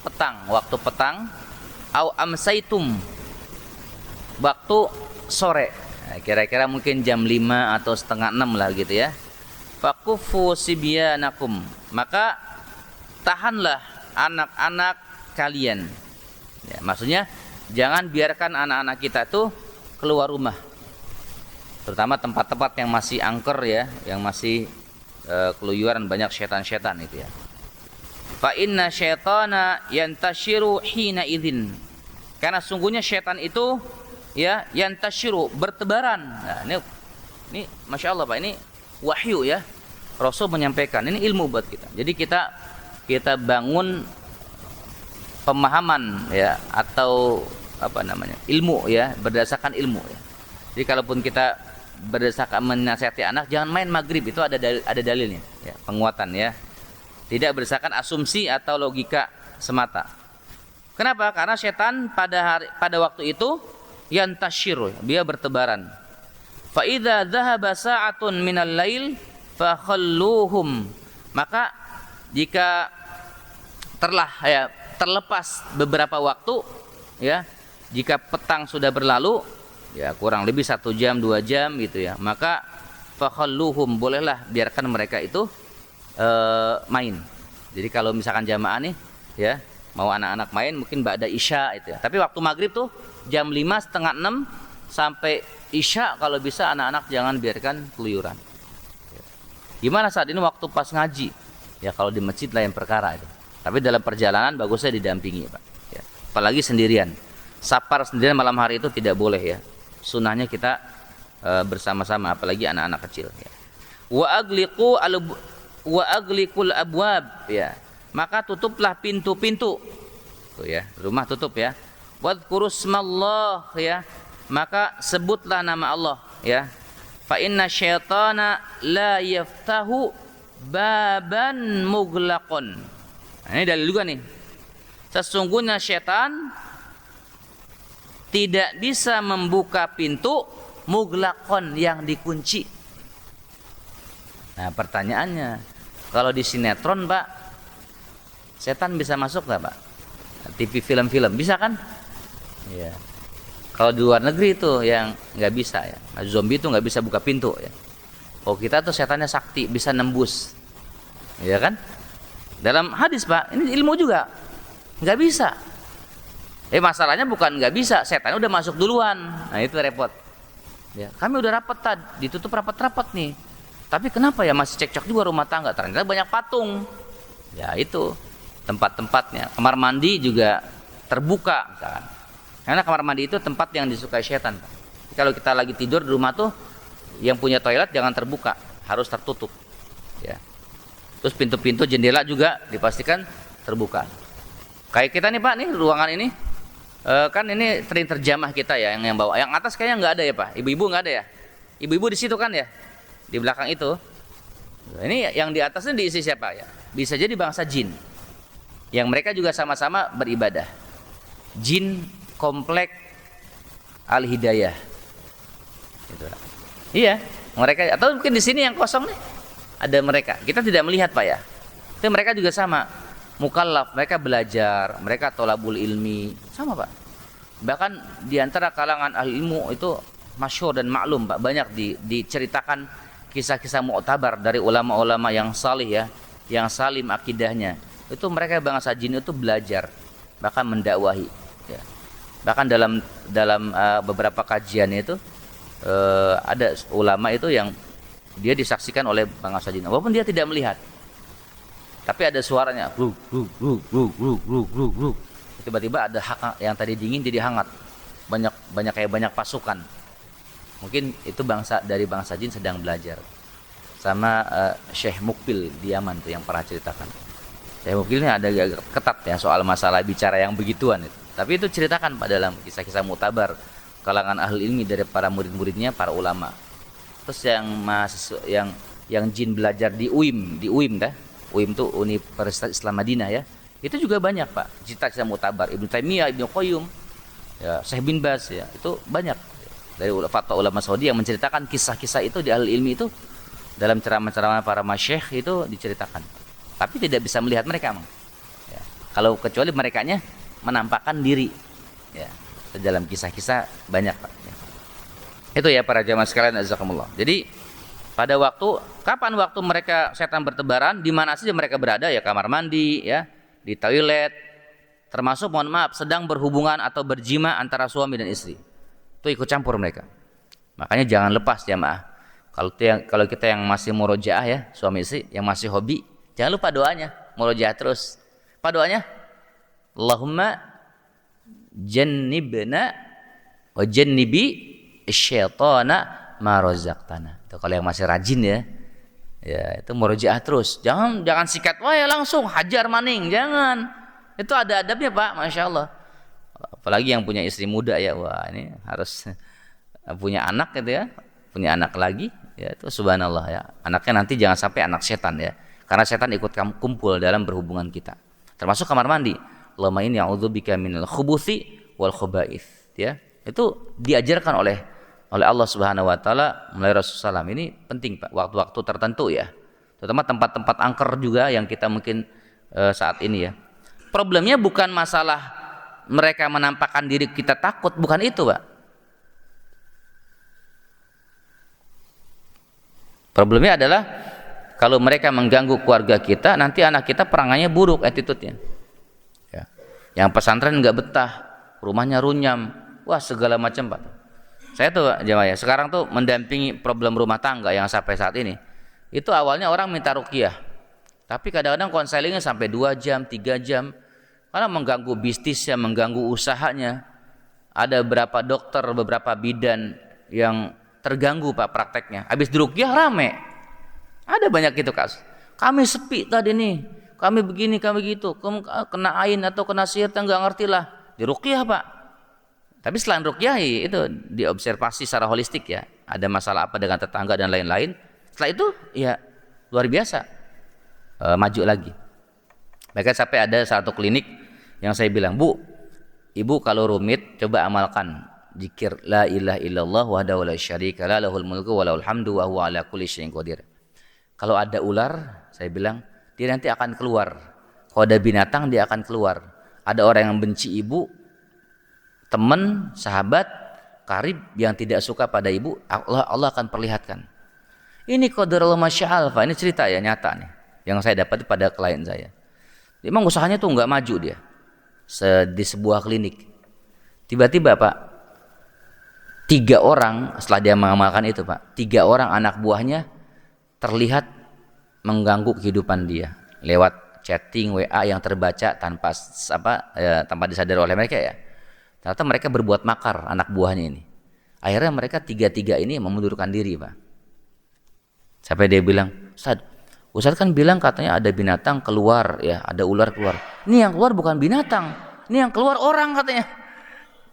petang, waktu petang, aw amsaytum, waktu sore, nah, kira-kira mungkin jam 5 atau setengah 6 lah gitu ya. Faquffu sibyanakum, maka tahanlah anak-anak kalian. Ya, maksudnya jangan biarkan anak-anak kita tuh keluar rumah, terutama tempat-tempat yang masih angker ya, yang masih keluyuran banyak setan-setan itu ya. Fa inna syaitana yantashiru hina idzin, karena sungguhnya setan itu ya yantashiru, bertebaran. Nah, ini masya Allah Pak, ini wahyu ya, Rasul menyampaikan, ini ilmu buat kita. Jadi kita bangun pemahaman ya, atau apa namanya, ilmu ya, berdasarkan ilmu ya. Jadi kalaupun kita berdasarkan menasihati anak, jangan main maghrib, itu ada dalilnya ya, penguatan ya, tidak berdasarkan asumsi atau logika semata. Kenapa? Karena setan pada waktu itu yantashiru, dia bertebaran. Fa idza dhahaba sa'atun minal lail fa khalluhum, maka jika terlepas beberapa waktu ya, jika petang sudah berlalu ya, kurang lebih 1 jam 2 jam gitu ya, maka fakhalluhum, bolehlah biarkan mereka itu main. Jadi kalau misalkan jamaah nih ya, mau anak-anak main mungkin ba'da isya itu ya, tapi waktu maghrib tuh jam 5 setengah 6 sampai isya kalau bisa anak-anak jangan biarkan keluyuran. Gimana saat ini waktu pas ngaji ya, kalau di masjid lain perkara itu, tapi dalam perjalanan bagusnya didampingi Pak ya. Apalagi sendirian, safar sendirian malam hari itu tidak boleh ya, sunnahnya kita bersama-sama, apalagi anak-anak kecil ya. Wa agliqul abwab ya, maka tutuplah pintu-pintu tuh ya, rumah tutup ya. Wadhkurusmallah ya, maka sebutlah nama Allah ya. Fa inna syaitana la yaftahu baban mughlaqon. Nah, ini dalil juga nih. Sesungguhnya syaitan tidak bisa membuka pintu mughlaqon, yang dikunci. Nah, pertanyaannya, kalau di sinetron Pak, setan bisa masuk nggak Pak? TV film-film bisa kan? Iya. Kalau di luar negeri itu yang nggak bisa ya, zombie itu nggak bisa buka pintu ya. Oh, kita tuh setannya sakti, bisa nembus, ya kan? Dalam hadis Pak, ini ilmu juga, nggak bisa. Masalahnya bukan nggak bisa, setannya udah masuk duluan. Nah itu repot. Ya, kami udah rapat tadi, ditutup rapat-rapat nih. Tapi kenapa ya masih cekcok juga rumah tangga? Ternyata banyak patung. Ya itu tempat-tempatnya. Kamar mandi juga terbuka, misalkan. Karena kamar mandi itu tempat yang disukai setan. Kalau kita lagi tidur di rumah tuh, yang punya toilet jangan terbuka, harus tertutup. Ya. Terus pintu-pintu jendela juga dipastikan terbuka. Kayak kita nih Pak, nih ruangan ini kan ini sering terjamah kita ya, yang bawah. Yang atas kayaknya nggak ada ya Pak. Ibu-ibu nggak ada ya? Ibu-ibu di situ kan ya? Di belakang itu. Ini yang di atasnya diisi siapa ya? Bisa jadi bangsa jin. Yang mereka juga sama-sama beribadah. Jin komplek Al-Hidayah. Gitu. Iya, mereka, atau mungkin di sini yang kosong nih ada mereka. Kita tidak melihat Pak ya. Itu mereka juga sama. Mukallaf, mereka belajar, mereka tolabul ilmi, sama Pak. Bahkan di antara kalangan ahli ilmu itu masyhur dan maklum Pak, banyak diceritakan kisah-kisah mu'tabar dari ulama-ulama yang salih ya, yang salim akidahnya. Itu mereka bangsa jin itu belajar, bahkan mendakwahi ya. Bahkan dalam beberapa kajian itu ada ulama itu yang dia disaksikan oleh bangsa jin, walaupun dia tidak melihat. Tapi ada suaranya, tiba-tiba ada yang tadi dingin jadi hangat, banyak pasukan. Mungkin itu dari bangsa jin sedang belajar sama Syekh Mukbil di Yaman tuh yang pernah ceritakan. Saya mungkin ada agak ketat ya soal masalah bicara yang begituan itu. Tapi itu ceritakan Pak dalam kisah-kisah mutabar kalangan ahli ilmi dari para murid-muridnya, para ulama. Terus yang mahasiswa yang jin belajar di UIM dah. UIM itu Universitas Islam Madinah ya. Itu juga banyak Pak. Cerita-cerita mutabar Ibnu Taimiyah, Ibnu Qayyim, ya, Syekh bin Baz ya. Itu banyak dari fatwa ulama Saudi yang menceritakan kisah-kisah itu di ahli ilmi itu dalam ceramah-ceramah para masyayikh itu diceritakan. Tapi tidak bisa melihat mereka, ya. Kalau kecuali merekanya menampakkan diri, ya. Dalam kisah-kisah banyak Pak. Ya. Itu ya para jamaah sekalian azakumullah. Jadi pada kapan waktu mereka setan bertebaran, di mana saja mereka berada ya, kamar mandi, ya, di toilet, termasuk mohon maaf sedang berhubungan atau berjima antara suami dan istri. Itu ikut campur mereka. Makanya jangan lepas jamaah. Kalau kita yang masih murojaah ya, suami istri yang masih hobi, jangan lupa doanya, murojaah terus. Apa doanya? Allahumma jannibna wa jannibi syaitana ma razaqtana. Itu kalau yang masih rajin ya. Ya, itu murojaah terus. Jangan sikat ya langsung hajar maning, jangan. Itu ada adabnya Pak, Masya Allah. Apalagi yang punya istri muda ya, wah ini harus punya anak gitu ya, punya anak lagi ya, itu subhanallah ya. Anaknya nanti jangan sampai anak setan ya. Karena setan ikut kumpul dalam berhubungan kita. Termasuk kamar mandi. Allahumma inni a'udzubika minal khubuthi wal khaba'ith, ya. Itu diajarkan oleh Allah Subhanahu wa taala melalui Rasulullah SAW. Ini penting Pak, waktu-waktu tertentu ya. Terutama tempat-tempat angker juga yang kita mungkin saat ini ya. Problemnya bukan masalah mereka menampakkan diri kita takut, bukan itu Pak. Problemnya adalah kalau mereka mengganggu keluarga kita, nanti anak kita perangannya buruk attitude-nya. Ya. Yang pesantren nggak betah, rumahnya runyam, wah segala macam Pak. Saya tuh jemaah ya, sekarang tuh mendampingi problem rumah tangga yang sampai saat ini. Itu awalnya orang minta ruqyah, tapi kadang-kadang konselingnya sampai 2 jam, 3 jam, karena mengganggu bisnisnya, mengganggu usahanya. Ada beberapa dokter, beberapa bidan yang terganggu Pak prakteknya. Habis diruqyah rame. Ada banyak itu kasus. Kami sepi tadi nih, kami begini, kami gitu, kena ain atau kena sihir, nggak ngerti lah. Diruqyah Pak. Tapi selain ruqyah itu diobservasi secara holistik ya. Ada masalah apa dengan tetangga dan lain-lain. Setelah itu ya luar biasa maju lagi. Bahkan sampai ada satu klinik yang saya bilang, Bu, Ibu kalau rumit coba amalkan zikir la ilaha illallah wahdahu la syarika la lahul mulku wa lahul hamdu wa huwa ala kulli syai'in qadir. Kalau ada ular, saya bilang, dia nanti akan keluar. Kalau ada binatang, dia akan keluar. Ada orang yang benci ibu, teman, sahabat, karib yang tidak suka pada ibu, Allah akan perlihatkan. Ini qadarullah masya'al, Pak. Ini cerita ya, nyata nih, yang saya dapat pada klien saya. Memang usahanya tuh nggak maju dia. Di sebuah klinik. Tiba-tiba Pak, 3 orang setelah dia mengamalkan itu Pak, 3 orang anak buahnya terlihat mengganggu kehidupan dia lewat chatting WA yang terbaca tanpa disadari oleh mereka ya. Ternyata mereka berbuat makar anak buahnya ini. Akhirnya mereka 3 ini memundurkan diri Pak. Sampai dia bilang, Ustaz kan bilang katanya ada binatang keluar ya, ada ular keluar. Ini yang keluar bukan binatang, ini yang keluar orang katanya.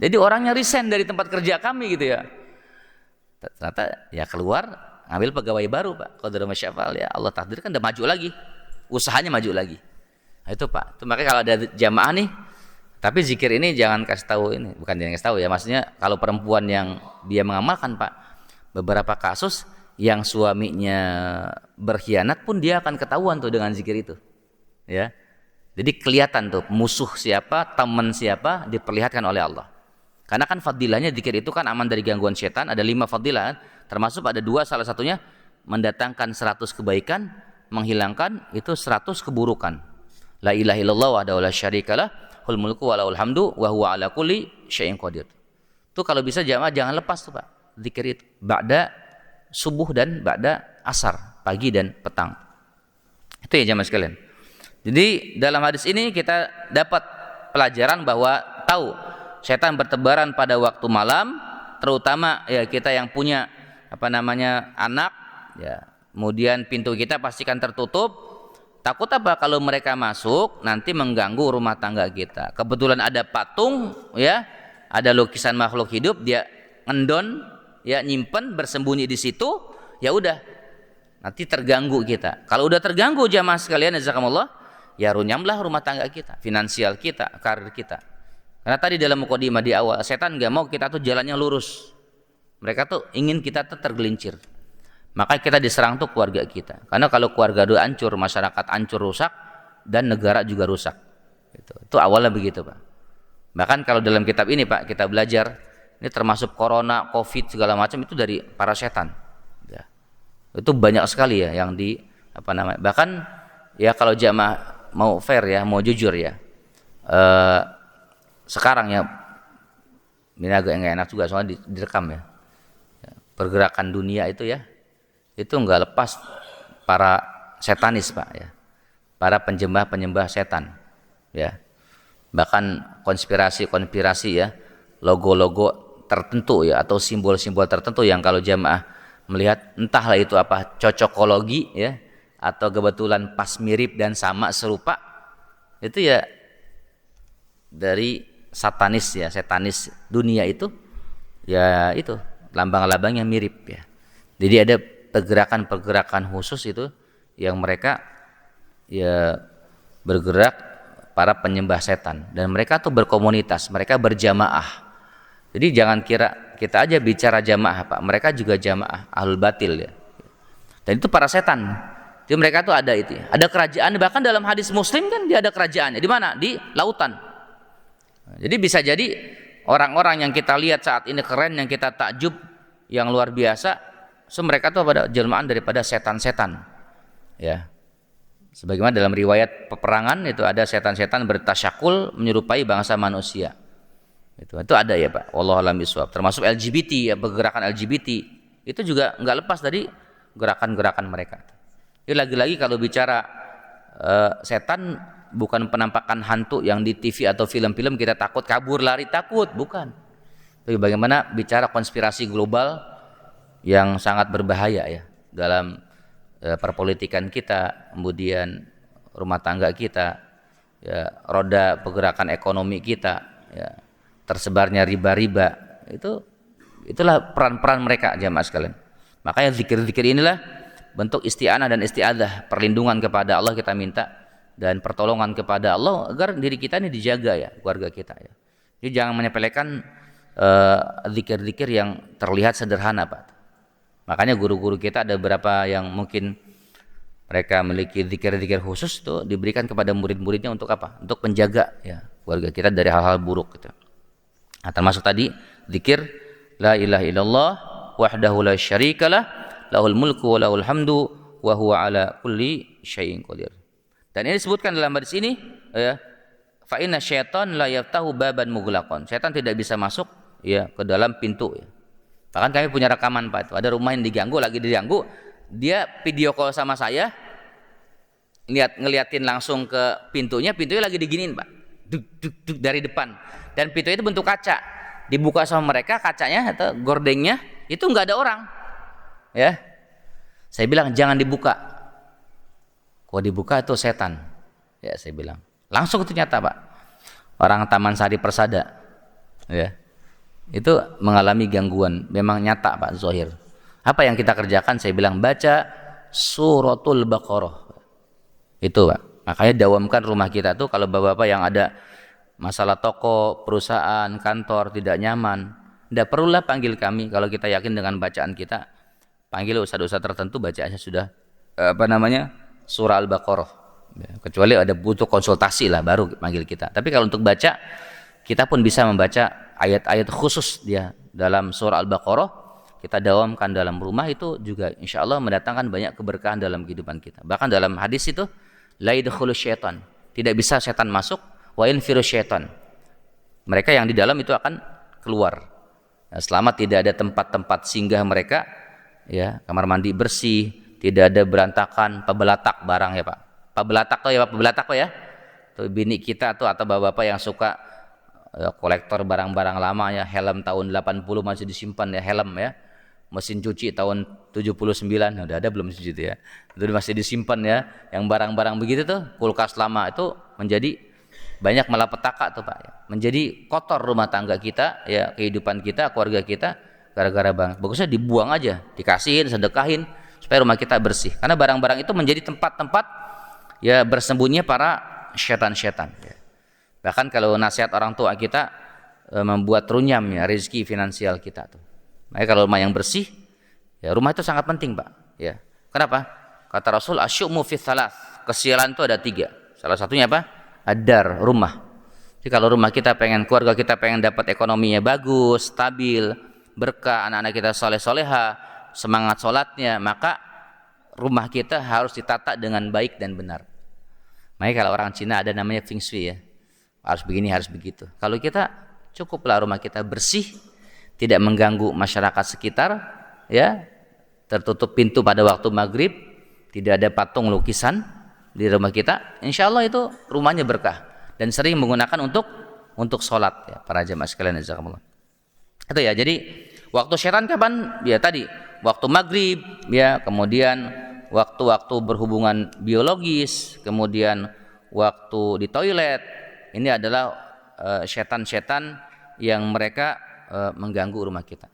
Jadi orangnya resign dari tempat kerja kami gitu ya. Ternyata ya keluar, ambil pegawai baru Pak. Qadar masyafal ya, Allah takdirkan udah maju lagi. Usahanya maju lagi. Nah, itu Pak. Itu makanya kalau ada jamaah nih, tapi zikir ini jangan kasih tahu ini, bukan jangan kasih tahu ya. Maksudnya kalau perempuan yang dia mengamalkan Pak, beberapa kasus yang suaminya berkhianat pun dia akan ketahuan tuh dengan zikir itu. Ya. Jadi kelihatan tuh musuh siapa, teman siapa diperlihatkan oleh Allah. Karena kan fadilahnya zikir itu kan aman dari gangguan setan, ada 5 fadilah, termasuk ada 2, salah satunya mendatangkan 100 kebaikan, menghilangkan itu 100 keburukan. La ilaha illallah wahdahu la syarikalah, hul mulku wa lahul hamdu wa huwa ala kulli syai'in qadir. Itu kalau bisa jamaah jangan lepas tuh Pak, zikir itu ba'da subuh dan ba'da asar, pagi dan petang. Itu ya jamaah sekalian. Jadi dalam hadis ini kita dapat pelajaran bahwa tahu setan bertebaran pada waktu malam, terutama ya kita yang punya anak ya. Kemudian pintu kita pastikan tertutup, Takut apa? Kalau mereka masuk nanti mengganggu rumah tangga kita. Kebetulan ada patung, ya, ada lukisan makhluk hidup, dia ngendon, ya, nyimpen, bersembunyi di situ, ya udah, nanti terganggu kita. Kalau udah terganggu jamaah sekalian, jazakumullah, ya runyamlah rumah tangga kita, finansial kita, karir kita. Karena tadi dalam mukadimah di awal, setan nggak mau kita tuh jalannya lurus. Mereka tuh ingin kita tuh tergelincir. Maka kita diserang tuh keluarga kita. Karena kalau keluarga itu hancur, masyarakat hancur, rusak, dan negara juga rusak. Itu awalnya begitu, Pak. Bahkan kalau dalam kitab ini, Pak, kita belajar, ini termasuk corona, covid, segala macam itu dari para setan. Ya. Itu banyak sekali ya yang bahkan ya kalau jamaah mau fair ya, mau jujur ya, sekarang ya, ini agak nggak enak juga soalnya direkam ya. Pergerakan dunia itu ya, itu nggak lepas para setanis, Pak, ya, para penyembah setan, ya, bahkan konspirasi ya, logo-logo tertentu ya, atau simbol-simbol tertentu yang kalau jamaah melihat entahlah itu apa, cocokologi ya, atau kebetulan pas mirip dan sama serupa, itu ya dari satanis ya, setanis dunia itu ya, itu lambang-lambang yang mirip ya. Jadi ada pergerakan khusus itu yang mereka ya bergerak, para penyembah setan, dan mereka tuh berkomunitas, mereka berjamaah. Jadi jangan kira kita aja bicara jamaah, Pak, mereka juga jamaah ahlul batil ya. Dan itu para setan. Jadi mereka tuh ada itu ya. Ada kerajaan, bahkan dalam hadis Muslim kan dia ada kerajaannya. Di mana? Di lautan. Jadi bisa jadi orang-orang yang kita lihat saat ini keren, yang kita takjub, yang luar biasa, mereka tuh pada jelmaan daripada setan-setan, ya. Sebagaimana dalam riwayat peperangan itu ada setan-setan bertasyakul menyerupai bangsa manusia. Itu ada ya, Pak. Wallahu a'lam bishawab. Termasuk LGBT ya, pergerakan LGBT itu juga nggak lepas dari gerakan-gerakan mereka. Jadi lagi-lagi kalau bicara setan bukan penampakan hantu yang di TV atau film-film kita takut kabur lari takut, bukan. Tapi bagaimana bicara konspirasi global yang sangat berbahaya ya dalam perpolitikan kita, kemudian rumah tangga kita, ya, roda pergerakan ekonomi kita, ya, tersebarnya riba-riba, itulah peran-peran mereka jamaah sekalian. Makanya zikir-zikir inilah bentuk isti'anah dan isti'adzah, perlindungan kepada Allah kita minta, dan pertolongan kepada Allah agar diri kita ini dijaga ya, keluarga kita ya. Jadi jangan menyepelekan zikir-zikir yang terlihat sederhana, Pak. Makanya guru-guru kita ada beberapa yang mungkin mereka memiliki zikir-zikir khusus itu diberikan kepada murid-muridnya untuk apa? Untuk menjaga ya keluarga kita dari hal-hal buruk gitu. Nah, termasuk tadi zikir la ilaha illallah wahdahu la syarikalah lahul mulku wa lahul hamdu wa huwa ala kulli syai'in qadir. Dan ini disebutkan dalam hadis ini ya, fa inna syaitan la yaftahu baban mughlaqan. Syaitan tidak bisa masuk ya ke dalam pintu ya. Bahkan kami punya rekaman, Pak, itu ada rumah yang lagi diganggu, dia video call sama saya, ngeliatin langsung ke pintunya lagi diginiin, Pak, duk, duk, duk, dari depan, dan pintunya itu bentuk kaca, dibuka sama mereka kacanya atau gordengnya, itu nggak ada orang, ya. Saya bilang jangan dibuka, kok dibuka itu setan, ya saya bilang. Langsung itu nyata, Pak, orang Taman Sari Persada, ya. Itu mengalami gangguan, memang nyata, Pak, zahir. Apa yang kita kerjakan? Saya bilang baca suratul Baqarah. Itu, Pak. Makanya dawamkan rumah kita tuh kalau bapak-bapak yang ada masalah toko, perusahaan, kantor tidak nyaman, tidak perlulah panggil kami. Kalau kita yakin dengan bacaan kita, panggil ustaz-ustaz tertentu bacaannya sudah surah Al-Baqarah. Ya, kecuali ada butuh konsultasi lah baru panggil kita. Tapi kalau untuk baca, kita pun bisa membaca ayat-ayat khusus dia dalam surah Al-Baqarah, kita dawamkan dalam rumah, itu juga insya Allah mendatangkan banyak keberkahan dalam kehidupan kita. Bahkan dalam hadis itu la yadkhulu syaitan, tidak bisa setan masuk, wa yanfiru syaitan, mereka yang di dalam itu akan keluar. Nah, selama tidak ada tempat-tempat singgah mereka ya, kamar mandi bersih, tidak ada berantakan, pebelatak barang ya, Pak. Pebelatak tuh ya, Pak, pebelatak tuh ya. Tuh bini kita tuh atau bapak-bapak yang suka kolektor barang-barang lama ya, helm tahun 80 masih disimpan ya, helm ya. mesin cuci tahun 79, udah ada belum mesin cuci itu ya, itu masih disimpan ya, yang barang-barang begitu tuh, kulkas lama itu menjadi banyak malapetaka tuh Pak, menjadi kotor rumah tangga kita ya, kehidupan kita, keluarga kita, gara-gara bang, bagusnya dibuang aja, dikasihin, sedekahin supaya rumah kita bersih, karena barang-barang itu menjadi tempat-tempat ya bersembunyi para setan-setan ya. Bahkan kalau nasihat orang tua kita membuat runyam ya rezeki finansial kita tuh. Makanya kalau rumah yang bersih, ya rumah itu sangat penting Pak. Ya, kenapa? Kata Rasul, asyu'mu fi thalath. Kesialan itu ada 3. Salah satunya apa? Ad-dar, rumah. Jadi kalau rumah kita pengen, keluarga kita pengen dapat ekonominya bagus, stabil, berkah, anak-anak kita soleh-soleha, semangat sholatnya, maka rumah kita harus ditata dengan baik dan benar. Makanya kalau orang Cina ada namanya feng shui ya. Harus begini, harus begitu. Kalau kita cukuplah rumah kita bersih, tidak mengganggu masyarakat sekitar, ya, tertutup pintu pada waktu maghrib, tidak ada patung lukisan di rumah kita, insya Allah itu rumahnya berkah dan sering menggunakan untuk sholat ya, para jamaah sekalian jazakumullah. Itu ya, jadi waktu syaitan kapan? Ya tadi waktu maghrib, ya, kemudian waktu-waktu berhubungan biologis, kemudian waktu di toilet. Ini adalah syaitan-syaitan yang mereka mengganggu rumah kita.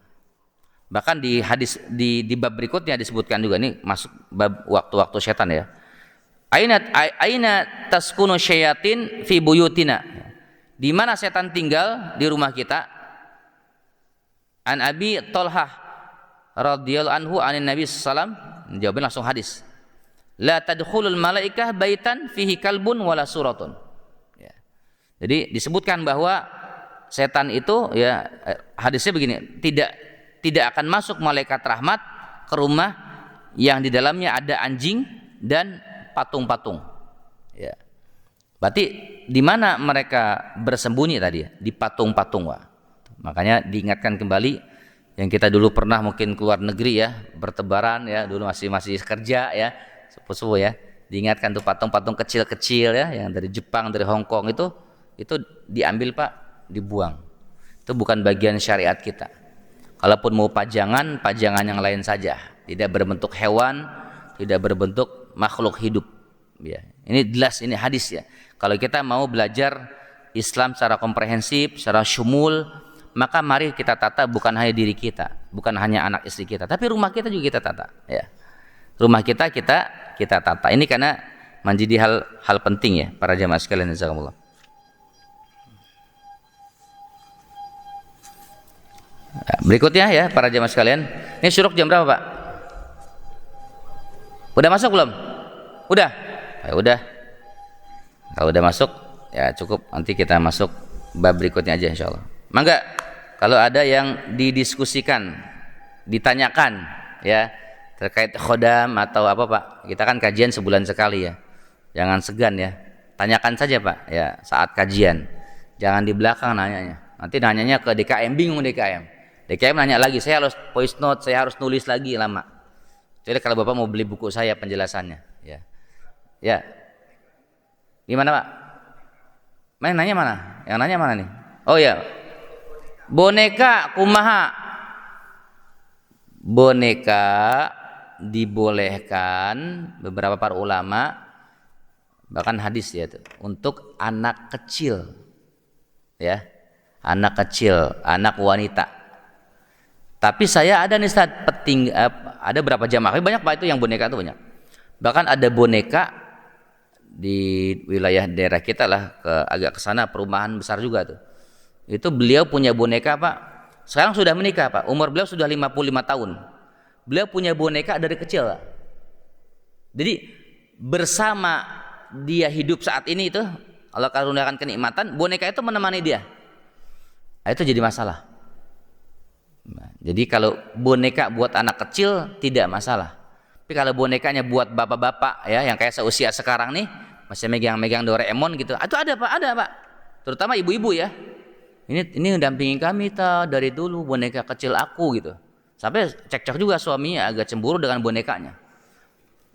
Bahkan di hadis di bab berikutnya disebutkan juga, ini masuk bab waktu-waktu syaitan ya. Aina taskunu syayatin fi buyutina. Di mana setan tinggal di rumah kita? An Abi Thalhah radhiyallahu anhu anin Nabi sallallahu alaihi wasallam, jawabin langsung hadis. La tadkhulul malaikah baitan fihi kalbun wala suratun. Ya. Jadi disebutkan bahwa setan itu ya, hadisnya begini, tidak akan masuk malaikat rahmat ke rumah yang di dalamnya ada anjing dan patung-patung. Ya. Berarti di mana mereka bersembunyi tadi? Di patung-patung, Wak. Makanya diingatkan kembali yang kita dulu pernah mungkin keluar negeri ya, bertebaran ya, dulu masih kerja ya, sepuh-sepuh ya. Diingatkan tuh patung-patung kecil-kecil ya, yang dari Jepang, dari Hong Kong itu diambil Pak, dibuang. Itu bukan bagian syariat kita. Kalaupun mau pajangan yang lain saja, tidak berbentuk hewan, tidak berbentuk makhluk hidup. Ya, ini jelas, ini hadis ya. Kalau kita mau belajar Islam secara komprehensif, secara syumul, maka mari kita tata bukan hanya diri kita, bukan hanya anak istri kita, tapi rumah kita juga kita tata. Ya, rumah kita tata. Ini karena menjadi hal penting ya, para jamaah sekalian jazakumullah. Berikutnya ya para jamaah sekalian, ini syuruk jam berapa Pak? Udah masuk belum? Udah? Ya udah. Kalau udah masuk ya cukup, nanti kita masuk bab berikutnya aja insyaallah. Mangga kalau ada yang didiskusikan, ditanyakan ya terkait khodam atau apa Pak, kita kan kajian sebulan sekali ya, jangan segan ya, tanyakan saja Pak ya saat kajian, jangan di belakang nanyanya, nanti nanyanya ke DKM, bingung DKM nanya lagi, saya harus voice note, saya harus nulis lagi, lama. Jadi kalau Bapak mau beli buku saya penjelasannya, ya, gimana Pak? Nanya mana? Yang nanya mana nih? Oh ya, boneka kumaha? Boneka dibolehkan beberapa para ulama, bahkan hadis ya, untuk anak kecil, ya, anak kecil, anak wanita. Tapi saya ada nih Ustaz, ada berapa jamaah, banyak Pak itu yang boneka itu banyak. Bahkan ada boneka di wilayah daerah kita lah, agak ke sana perumahan besar juga tuh. Itu beliau punya boneka Pak. Sekarang sudah menikah Pak, umur beliau sudah 55 tahun. Beliau punya boneka dari kecil Pak. Jadi bersama dia hidup saat ini itu, Allah karuniakan kenikmatan, boneka itu menemani dia. Nah, itu jadi masalah. Nah, jadi kalau boneka buat anak kecil tidak masalah. Tapi kalau bonekanya buat bapak-bapak ya, yang kayak seusia sekarang nih, masih megang-megang Doraemon gitu, itu ada Pak. Terutama ibu-ibu ya. Ini dampingin kami dari dulu boneka kecil aku gitu. Sampai cekcok juga suaminya agak cemburu dengan bonekanya.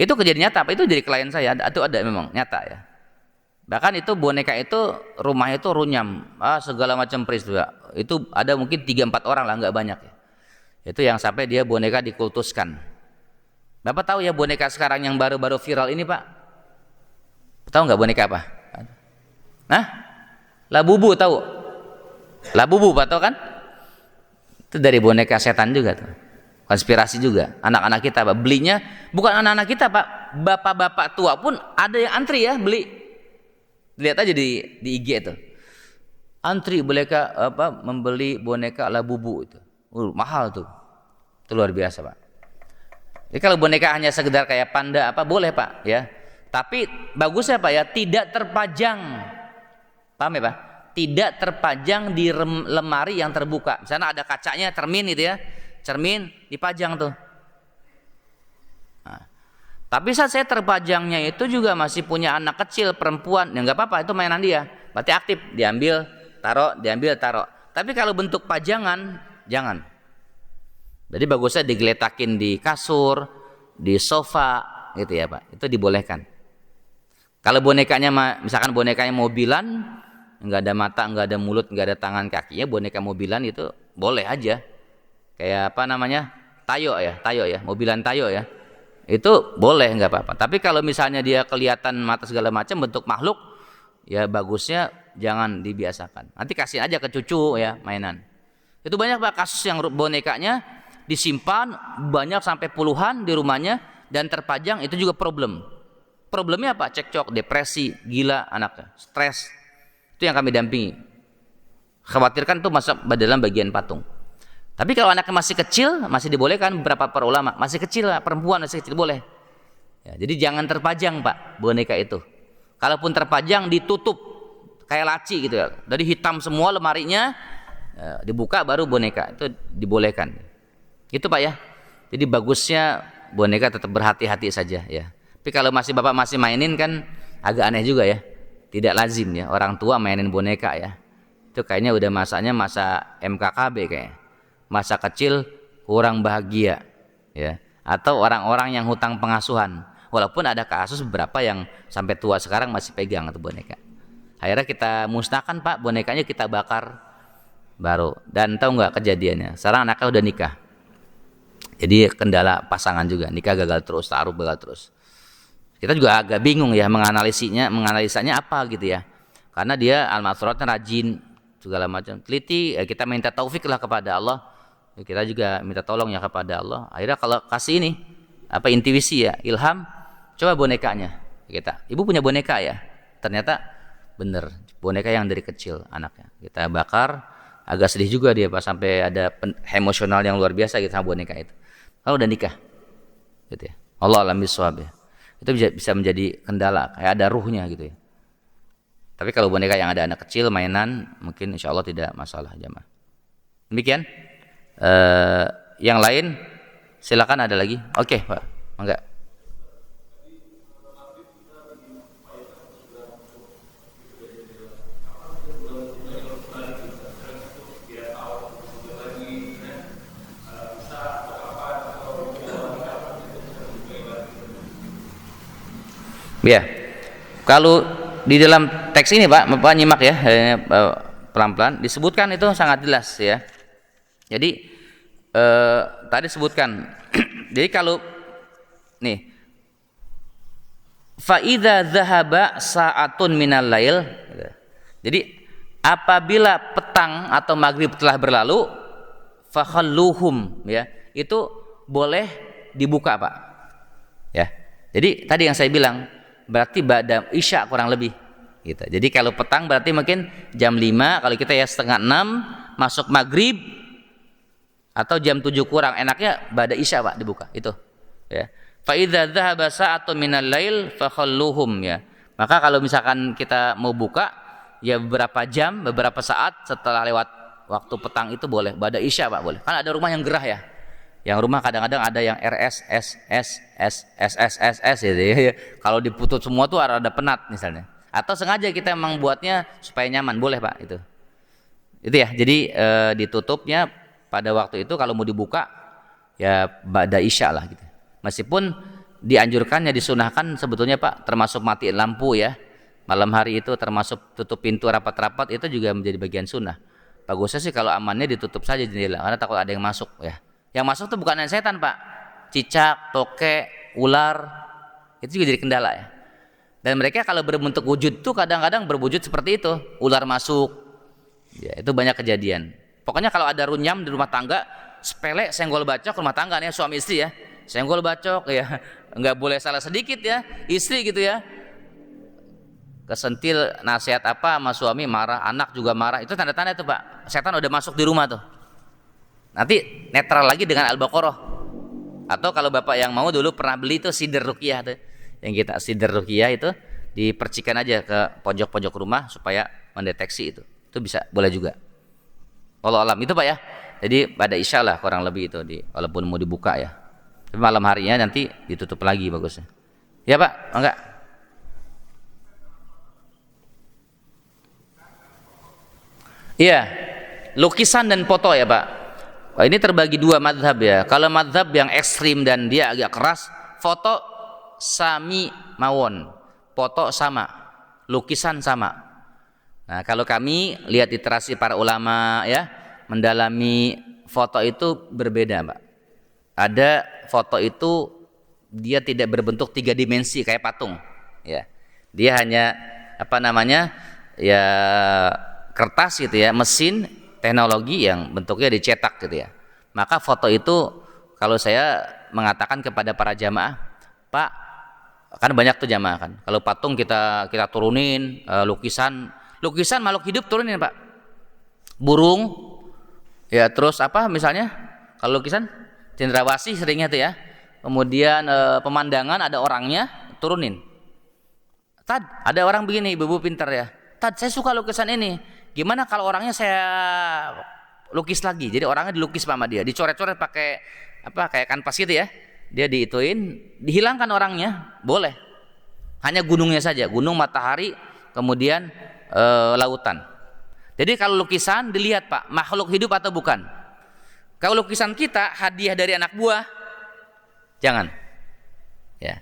Itu kejadian nyata, Pak. Itu jadi klien saya, itu ada memang nyata ya. Bahkan itu boneka itu rumahnya itu runyam, segala macam peristiwa. Itu ada mungkin 3-4 orang lah, nggak banyak ya. Itu yang sampai dia boneka dikultuskan. Bapak tahu ya boneka sekarang yang baru-baru viral ini Pak? Tahu nggak boneka apa? Nah, Labubu tahu? Labubu Pak tahu kan? Itu dari boneka setan juga tuh. Konspirasi juga. Anak-anak kita Pak belinya, bukan anak-anak kita Pak, bapak-bapak tua pun ada yang antri ya beli. Lihat aja di IG itu. Antri membeli boneka Labubu itu. Mahal tuh. Itu luar biasa Pak. Jadi kalau boneka hanya sekedar kayak panda apa boleh Pak ya. Tapi bagusnya Pak ya tidak terpajang. Paham ya Pak? Tidak terpajang di lemari yang terbuka. Misalnya ada kacanya cermin gitu ya. Cermin dipajang tuh. Nah, tapi saat saya terpajangnya itu juga masih punya anak kecil perempuan, ya nggak apa-apa itu mainan dia. Berarti aktif, diambil, taruh. Tapi kalau bentuk pajangan jangan. Jadi bagusnya digeletakin di kasur, di sofa gitu ya Pak. Itu dibolehkan. Kalau bonekanya misalkan bonekanya mobilan, nggak ada mata, nggak ada mulut, nggak ada tangan kakinya, boneka mobilan itu boleh aja. Kayak apa namanya? Tayo ya, mobilan Tayo ya. Itu boleh nggak apa-apa. Tapi kalau misalnya dia kelihatan mata segala macam bentuk makhluk, ya bagusnya jangan dibiasakan. Nanti kasih aja ke cucu ya mainan. Itu banyak Pak kasus yang bonekanya disimpan banyak sampai puluhan di rumahnya dan terpajang, itu juga problem. Problemnya apa? Cekcok, depresi, gila anaknya, stres. Itu yang kami dampingi. Khawatirkan itu masuk dalam bagian patung. Tapi kalau anaknya masih kecil, masih dibolehkan. Beberapa para ulama masih kecil, perempuan masih kecil boleh. Ya, jadi jangan terpajang Pak boneka itu. Kalaupun terpajang ditutup kayak laci gitu ya. Dari hitam semua lemarinya, dibuka baru boneka itu dibolehkan. Itu Pak ya. Jadi bagusnya boneka tetap berhati-hati saja ya. Tapi kalau Bapak masih mainin kan agak aneh juga ya. Tidak lazim ya orang tua mainin boneka ya. Itu kayaknya udah masanya masa MKKB kayaknya. Masa kecil kurang bahagia ya. Atau orang-orang yang hutang pengasuhan. Walaupun ada kasus beberapa yang sampai tua sekarang masih pegang itu boneka. Akhirnya kita musnahkan Pak, bonekanya kita bakar baru. Dan tahu nggak kejadiannya? Sekarang anaknya udah nikah. Jadi kendala pasangan juga, nikah gagal terus, taruh gagal terus. Kita juga agak bingung ya menganalisanya apa gitu ya. Karena dia almarhumnya rajin segala macam, teliti, ya kita minta taufik lah kepada Allah. Ya kita juga minta tolong ya kepada Allah. Akhirnya kalau kasih ini intuisi ya, ilham, coba bonekanya. Ibu punya boneka ya. Ternyata bener, boneka yang dari kecil anaknya. Kita bakar, agak sedih juga dia Pak sampai ada emosional yang luar biasa gitu sama boneka itu. Kalau udah nikah, gitu ya. Allah alam bisawab ya. Itu bisa menjadi kendala, kayak ada ruhnya gitu ya. Tapi kalau boneka yang ada anak kecil mainan, mungkin insya Allah tidak masalah jamaah. Demikian. Yang lain, silakan ada lagi. Oke Pak, enggak. Ya, kalau di dalam teks ini Pak nyimak ya pelan-pelan disebutkan itu sangat jelas ya. Jadi tadi sebutkan, jadi kalau nih faida zahaba sa'atun minal lail, jadi apabila petang atau maghrib telah berlalu, fakhalluhum ya, itu boleh dibuka Pak. Ya, jadi tadi yang saya bilang berarti ba'da isya kurang lebih gitu. Jadi kalau petang berarti mungkin jam 5, kalau kita ya setengah 6 masuk maghrib atau jam 7 kurang, enaknya ba'da isya Pak dibuka itu ya. Fa idza dzahaba sa'atun minal lail fakhalluhum ya. Maka kalau misalkan kita mau buka ya beberapa jam, beberapa saat setelah lewat waktu petang itu boleh, ba'da isya Pak boleh. Kan ada rumah yang gerah ya. Yang rumah kadang-kadang ada yang RS gitu ya. Kalau diputus semua tuh ada penat misalnya. Atau sengaja kita emang buatnya supaya nyaman, boleh Pak itu. Itu ya. Jadi ditutupnya pada waktu itu kalau mau dibuka ya ba'da isya lah gitu. Meskipun dianjurkannya disunahkan sebetulnya Pak termasuk matiin lampu ya. Malam hari itu termasuk tutup pintu rapat-rapat itu juga menjadi bagian sunnah. Bagusnya sih kalau amannya ditutup saja jendela karena takut ada yang masuk ya. Yang masuk tuh bukan setan Pak, cicak, tokek, ular, itu juga jadi kendala ya. Dan mereka kalau berbentuk wujud tuh kadang-kadang berwujud seperti itu, ular masuk, ya itu banyak kejadian. Pokoknya kalau ada runyam di rumah tangga, sepele senggol bacok rumah tangga nih suami istri ya, senggol bacok ya, nggak boleh salah sedikit ya, istri gitu ya, kesentil nasihat apa sama suami marah, anak juga marah, itu tanda-tanda itu Pak, setan udah masuk di rumah tuh. Nanti netral lagi dengan Al-Baqarah. Atau kalau Bapak yang mau dulu pernah beli itu sidir ruqyah tuh. Yang kita sidir ruqyah itu dipercikan aja ke pojok-pojok rumah supaya mendeteksi itu. Itu bisa, boleh juga. Wallahu alam itu Pak ya. Jadi pada isya lah kurang lebih itu walaupun mau dibuka ya. Tapi malam harinya nanti ditutup lagi bagusnya. Ya Pak, enggak? Iya. Lukisan dan foto ya Pak. Ini terbagi dua madhab ya. Kalau madhab yang ekstrim dan dia agak keras, foto sami mawon, foto sama, lukisan sama. Nah kalau kami lihat literasi para ulama ya, mendalami foto itu berbeda Pak. Ada foto itu dia tidak berbentuk 3 dimensi kayak patung ya. Dia hanya apa namanya ya, kertas gitu ya, mesin teknologi yang bentuknya dicetak gitu ya. Maka foto itu kalau saya mengatakan kepada para jamaah, Pak, kan banyak tuh jamaah kan. Kalau patung kita turunin, lukisan makhluk hidup turunin Pak. Burung, ya terus apa misalnya? Kalau lukisan cendrawasih seringnya tuh ya. Kemudian pemandangan ada orangnya turunin. Tad, ada orang begini, ibu pintar ya. Tad, saya suka lukisan ini. Gimana kalau orangnya saya lukis lagi? Jadi orangnya dilukis sama dia, dicoret-coret pakai apa kayak kanvas gitu ya. Dia diituin, dihilangkan orangnya, boleh. Hanya gunungnya saja, gunung, matahari, kemudian lautan. Jadi kalau lukisan dilihat Pak, makhluk hidup atau bukan. Kalau lukisan kita hadiah dari anak buah, jangan. Ya.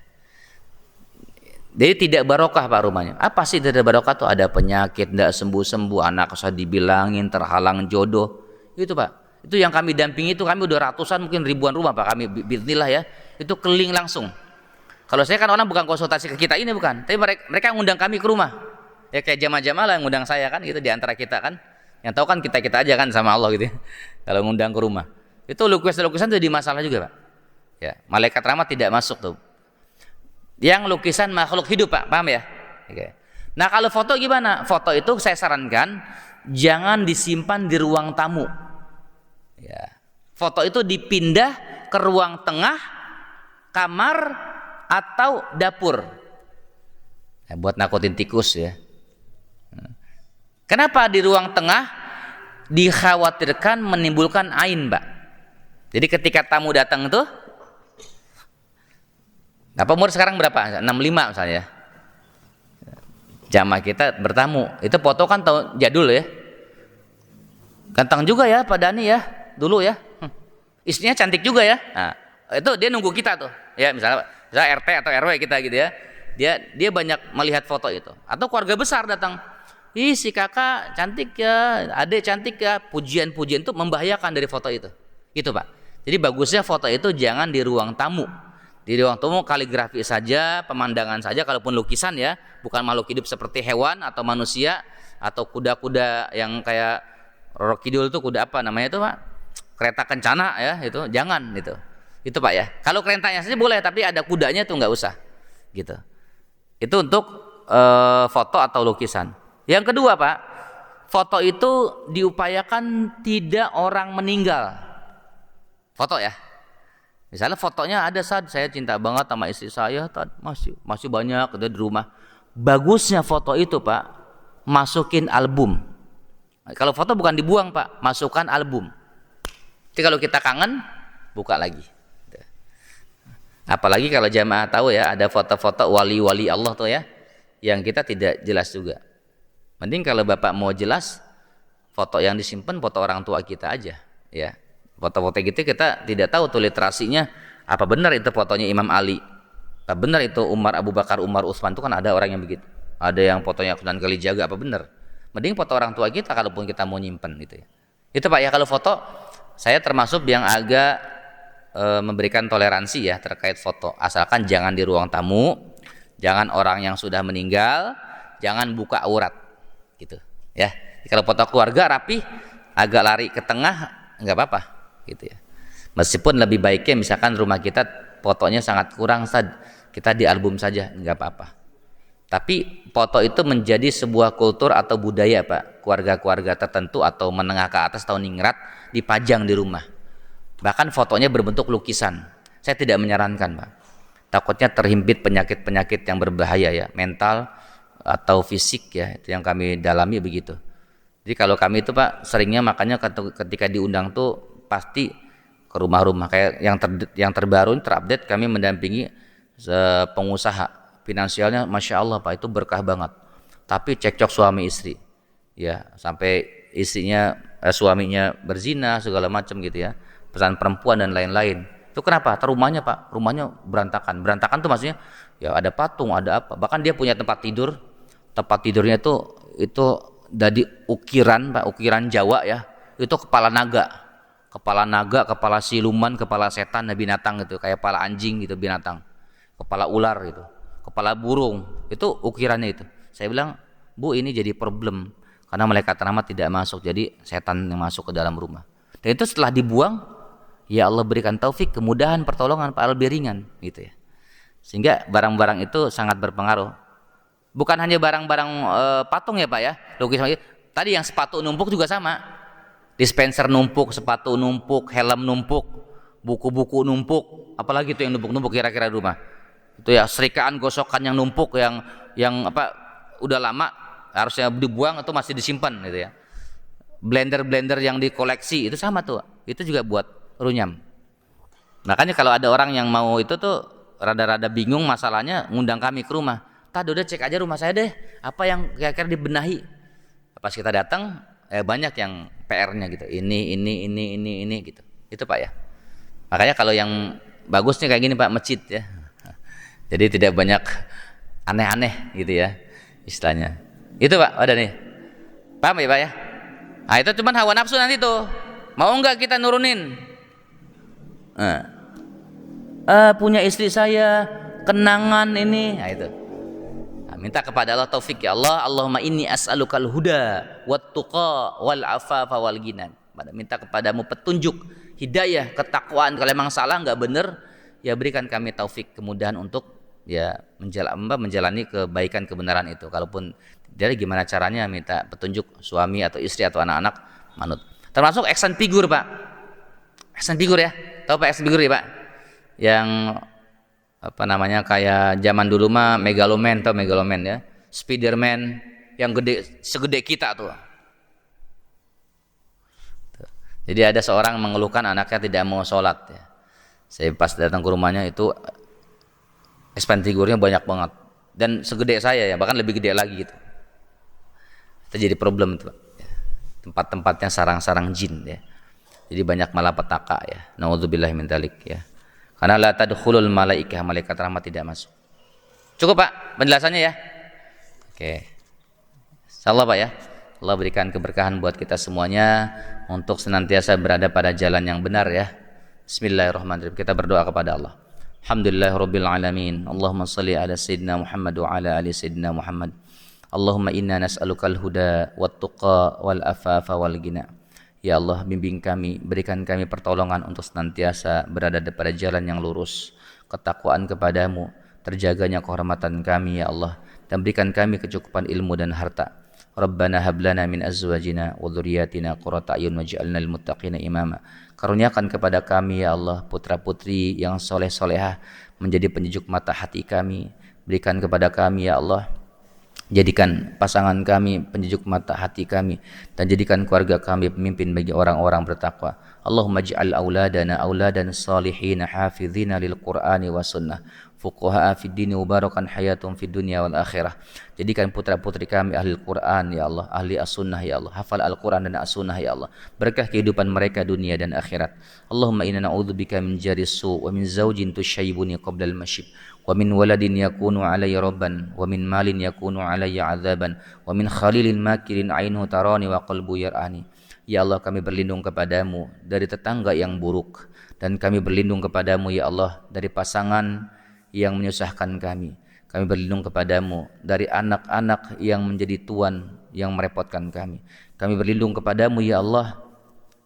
Jadi tidak barokah Pak rumahnya. Apa sih tidak barokah tuh? Ada penyakit, tidak sembuh-sembuh, anak usah dibilangin, terhalang jodoh. Itu Pak. Itu yang kami dampingi itu, kami udah ratusan mungkin ribuan rumah Pak, kami bismillah ya. Itu keliling langsung. Kalau saya kan orang bukan konsultasi ke kita ini bukan, tapi mereka ngundang kami ke rumah. Ya kayak jamaah-jamaah lah yang ngundang saya kan gitu di antara kita kan. Yang tahu kan kita aja kan sama Allah gitu ya. Kalau ngundang ke rumah. Itu lukisan-lukisan itu jadi masalah juga Pak. Ya, malaikat rahmat tidak masuk tuh. Yang lukisan makhluk hidup Pak, paham ya? Oke. Nah kalau foto gimana? Foto itu saya sarankan jangan disimpan di ruang tamu. Ya. Foto itu dipindah ke ruang tengah, kamar atau dapur. Ya, buat nakutin tikus ya. Kenapa di ruang tengah? Dikhawatirkan menimbulkan ain Pak. Jadi ketika tamu datang tuh, nah umur sekarang berapa? 65 misalnya. Jamaah kita bertamu, itu foto kan jadul ya. Ganteng juga ya Pak Dani ya, dulu ya. Istrinya cantik juga ya. Nah, itu dia nunggu kita tuh. Ya misalnya RT atau RW kita gitu ya. Dia banyak melihat foto itu. Atau keluarga besar datang. Ih si kakak cantik ya, adik cantik ya. Pujian-pujian itu membahayakan dari foto itu. Gitu Pak. Jadi bagusnya foto itu jangan di ruang tamu. Di ruang tamu kaligrafi saja, pemandangan saja, kalaupun lukisan ya, bukan makhluk hidup seperti hewan atau manusia atau kuda-kuda yang kayak Roro Kidul itu kuda apa namanya itu Pak? Kereta kencana ya, itu jangan itu. Itu Pak ya. Kalau keretanya saja boleh, tapi ada kudanya tuh nggak usah. Gitu. Itu untuk foto atau lukisan. Yang kedua Pak, foto itu diupayakan tidak orang meninggal. Foto ya. Misalnya fotonya ada saat saya cinta banget sama istri saya, masih banyak ada di rumah. Bagusnya foto itu Pak, masukin album. Kalau foto bukan dibuang Pak, masukkan album. Jadi kalau kita kangen, buka lagi. Apalagi kalau jamaah tahu ya, ada foto-foto wali-wali Allah tuh ya, yang kita tidak jelas juga. Mending kalau Bapak mau jelas, foto yang disimpan foto orang tua kita aja, ya. Foto-foto gitu kita tidak tahu tuh literasinya, apa benar itu fotonya Imam Ali, apa benar itu Umar, Abu Bakar, Umar, Utsman, itu kan ada orang yang begitu. Ada yang fotonya Sunan Kalijaga, apa benar? Mending foto orang tua kita kalaupun kita mau nyimpen gitu ya. Itu Pak ya, kalau foto saya termasuk yang agak memberikan toleransi ya terkait foto, asalkan jangan di ruang tamu, jangan orang yang sudah meninggal, jangan buka aurat gitu ya. Kalau foto keluarga rapi, agak lari ke tengah nggak apa-apa gitu ya. Meskipun lebih baiknya misalkan rumah kita fotonya sangat kurang, kita di album saja nggak apa-apa. Tapi foto itu menjadi sebuah kultur atau budaya Pak, keluarga-keluarga tertentu atau menengah ke atas atau ningrat dipajang di rumah. Bahkan fotonya berbentuk lukisan. Saya tidak menyarankan Pak. Takutnya terhimpit penyakit-penyakit yang berbahaya ya, mental atau fisik ya, itu yang kami dalami begitu. Jadi kalau kami itu Pak seringnya makanya ketika diundang tuh pasti ke rumah-rumah kayak yang terbaru terupdate, kami mendampingi pengusaha finansialnya Masya Allah Pak, itu berkah banget, tapi cekcok suami istri ya, sampai istrinya suaminya berzina segala macam gitu ya, pesan perempuan dan lain-lain. Itu kenapa? Rumahnya Pak, rumahnya berantakan tuh maksudnya ya, ada patung, ada apa, bahkan dia punya tempat tidurnya itu dari ukiran Pak, ukiran Jawa ya, itu kepala naga, kepala siluman, kepala setan, binatang gitu, kayak kepala anjing gitu, binatang, kepala ular gitu, kepala burung, itu ukirannya itu. Saya bilang, Bu, ini jadi problem karena malaikat rahmat tidak masuk, jadi setan yang masuk ke dalam rumah. Dan itu setelah dibuang, ya Allah berikan taufik, kemudahan, pertolongan Pak, lebih ringan gitu ya. Sehingga barang-barang itu sangat berpengaruh. Bukan hanya barang-barang patung ya Pak ya, lukisan. Tadi yang sepatu numpuk juga sama. Dispenser numpuk, sepatu numpuk, helm numpuk, buku-buku numpuk, apalagi itu yang numpuk-numpuk kira-kira di rumah. Itu ya, serikaan gosokan yang numpuk, yang apa udah lama harusnya dibuang atau masih disimpan gitu ya. Blender yang dikoleksi itu sama tuh, itu juga buat runyam. Makanya kalau ada orang yang mau itu tuh rada-rada bingung masalahnya, ngundang kami ke rumah. Tadi udah cek aja rumah saya deh, apa yang kira-kira dibenahi. Pas kita datang banyak yang PR-nya gitu, ini gitu. Itu Pak ya. Makanya kalau yang bagusnya kayak gini Pak, masjid ya. Jadi tidak banyak aneh-aneh gitu ya istilahnya. Itu Pak, ada nih. Paham ya Pak ya? Nah itu cuman hawa nafsu nanti tuh. Mau nggak kita nurunin? Punya istri saya kenangan ini. Nah itu. Nah, minta kepada Allah taufik ya Allah. Allahumma inni as'alukal huda wat tuqa wal afafa wal ghinan. Minta kepadamu petunjuk, hidayah, ketakwaan. Kalau memang salah nggak benar, ya berikan kami taufik, kemudahan untuk ya menjalani kebaikan kebenaran itu. Kalaupun dari gimana caranya, minta petunjuk suami atau istri atau anak-anak manut. Termasuk action figure Pak, action figure ya, tahu Pak action figure ya Pak, yang apa namanya kayak zaman dulu mah Megaloman, tahu Megaloman ya, Spiderman yang gede segede kita tuh. Jadi ada seorang mengeluhkan anaknya tidak mau sholat ya. Saya pas datang ke rumahnya itu action figurnya banyak banget dan segede saya ya, bahkan lebih gede lagi gitu. Itu jadi problem itu Pak. Tempat-tempatnya sarang-sarang jin ya. Jadi banyak malapetaka ya. Nauzubillahi min dzalik ya. Karena la tadkhulul malaikah, malaikat rahmat tidak masuk. Cukup Pak penjelasannya ya. Oke. Insyaallah Pak ya. Allah berikan keberkahan buat kita semuanya untuk senantiasa berada pada jalan yang benar ya. Bismillahirrahmanirrahim. Kita berdoa kepada Allah. Alhamdulillahirabbil alamin. Allahumma shalli ala sayyidina Muhammad wa ala ali sayyidina Muhammad. Allahumma inna nas'alukal huda wat tuqa wal afafa wal ghina. Ya Allah, bimbing kami, berikan kami pertolongan untuk senantiasa berada pada jalan yang lurus, ketakwaan kepadamu, terjaganya kehormatan kami ya Allah, dan berikan kami kecukupan ilmu dan harta. Rabbana hab lana min azwajina wa dzurriyyatina qurrata a'yun waj'alna lil muttaqina imama. Karuniakan kepada kami ya Allah putra-putri yang soleh-solehah, menjadi penyejuk mata hati kami. Berikan kepada kami ya Allah, jadikan pasangan kami penyejuk mata hati kami, dan jadikan keluarga kami pemimpin bagi orang-orang bertakwa. Allahumma ij'al auladana auladan salihin hafizina lil Qur'ani wa sunnah, fuqaha fid dini mubarakan hayatum fid dunya wal akhirah. Jadikan putra-putri kami ahli Al-Qur'an ya Allah, ahli as-sunnah ya Allah, hafal Al-Qur'an dan as-sunnah ya Allah. Berkah kehidupan mereka dunia dan akhirat. Allahumma inna na'udzubika min jaris su' wa min zawjin tushayyibuni qabla al-mashib, wa min waladin yakunu alayya rabban, wa min malin yakunu alayya azaban, wa min khalilin makirin ainuhu tarani wa qalbu yar'ani. Ya Allah, kami berlindung kepadamu dari tetangga yang buruk, dan kami berlindung kepadamu ya Allah dari pasangan yang menyusahkan kami. Kami berlindung kepadamu dari anak-anak yang menjadi tuan yang merepotkan kami. Kami berlindung kepadamu ya Allah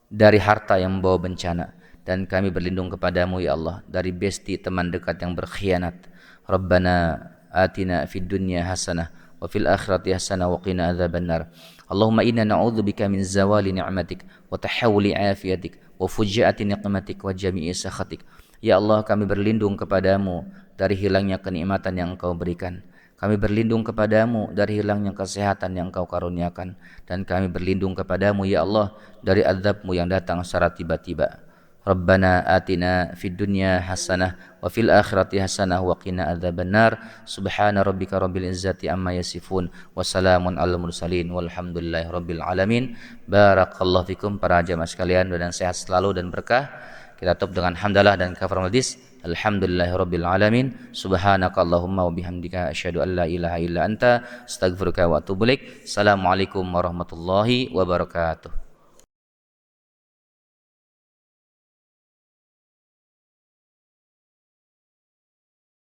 dari harta yang membawa bencana, dan kami berlindung kepadamu ya Allah dari besti teman dekat yang berkhianat. Rabbana atina fid dunya hasanah wa fil akhirati hasanah wa qina adzabannar. Allahumma inna na'udzubika min zawali ni'matik wa tahawuli afiyatik wa fujaati niqmatik wa jami'i sakhatik. Ya Allah, kami berlindung kepadamu dari hilangnya kenikmatan yang Engkau berikan. Kami berlindung kepadamu dari hilangnya kesehatan yang Engkau karuniakan, dan kami berlindung kepadamu ya Allah dari azab-Mu yang datang secara tiba-tiba. Rabbana atina fid dunya hasanah wa fil akhirati hasanah wa qina adzabannar. Subhana rabbika rabbil izzati amma yasifun wa salamun alal mursalin walhamdulillahi rabbil alamin. Barakallahu fikum para jamaah sekalian, dan sehat selalu dan berkah. Kita tutup dengan hamdalah dan kafaratul majlis. Alhamdulillahirabbil alamin. Subhanakallahumma wa bihamdika asyhadu an la ilaha illa anta astaghfiruka wa atubu ilaik. Assalamualaikum warahmatullahi wabarakatuh.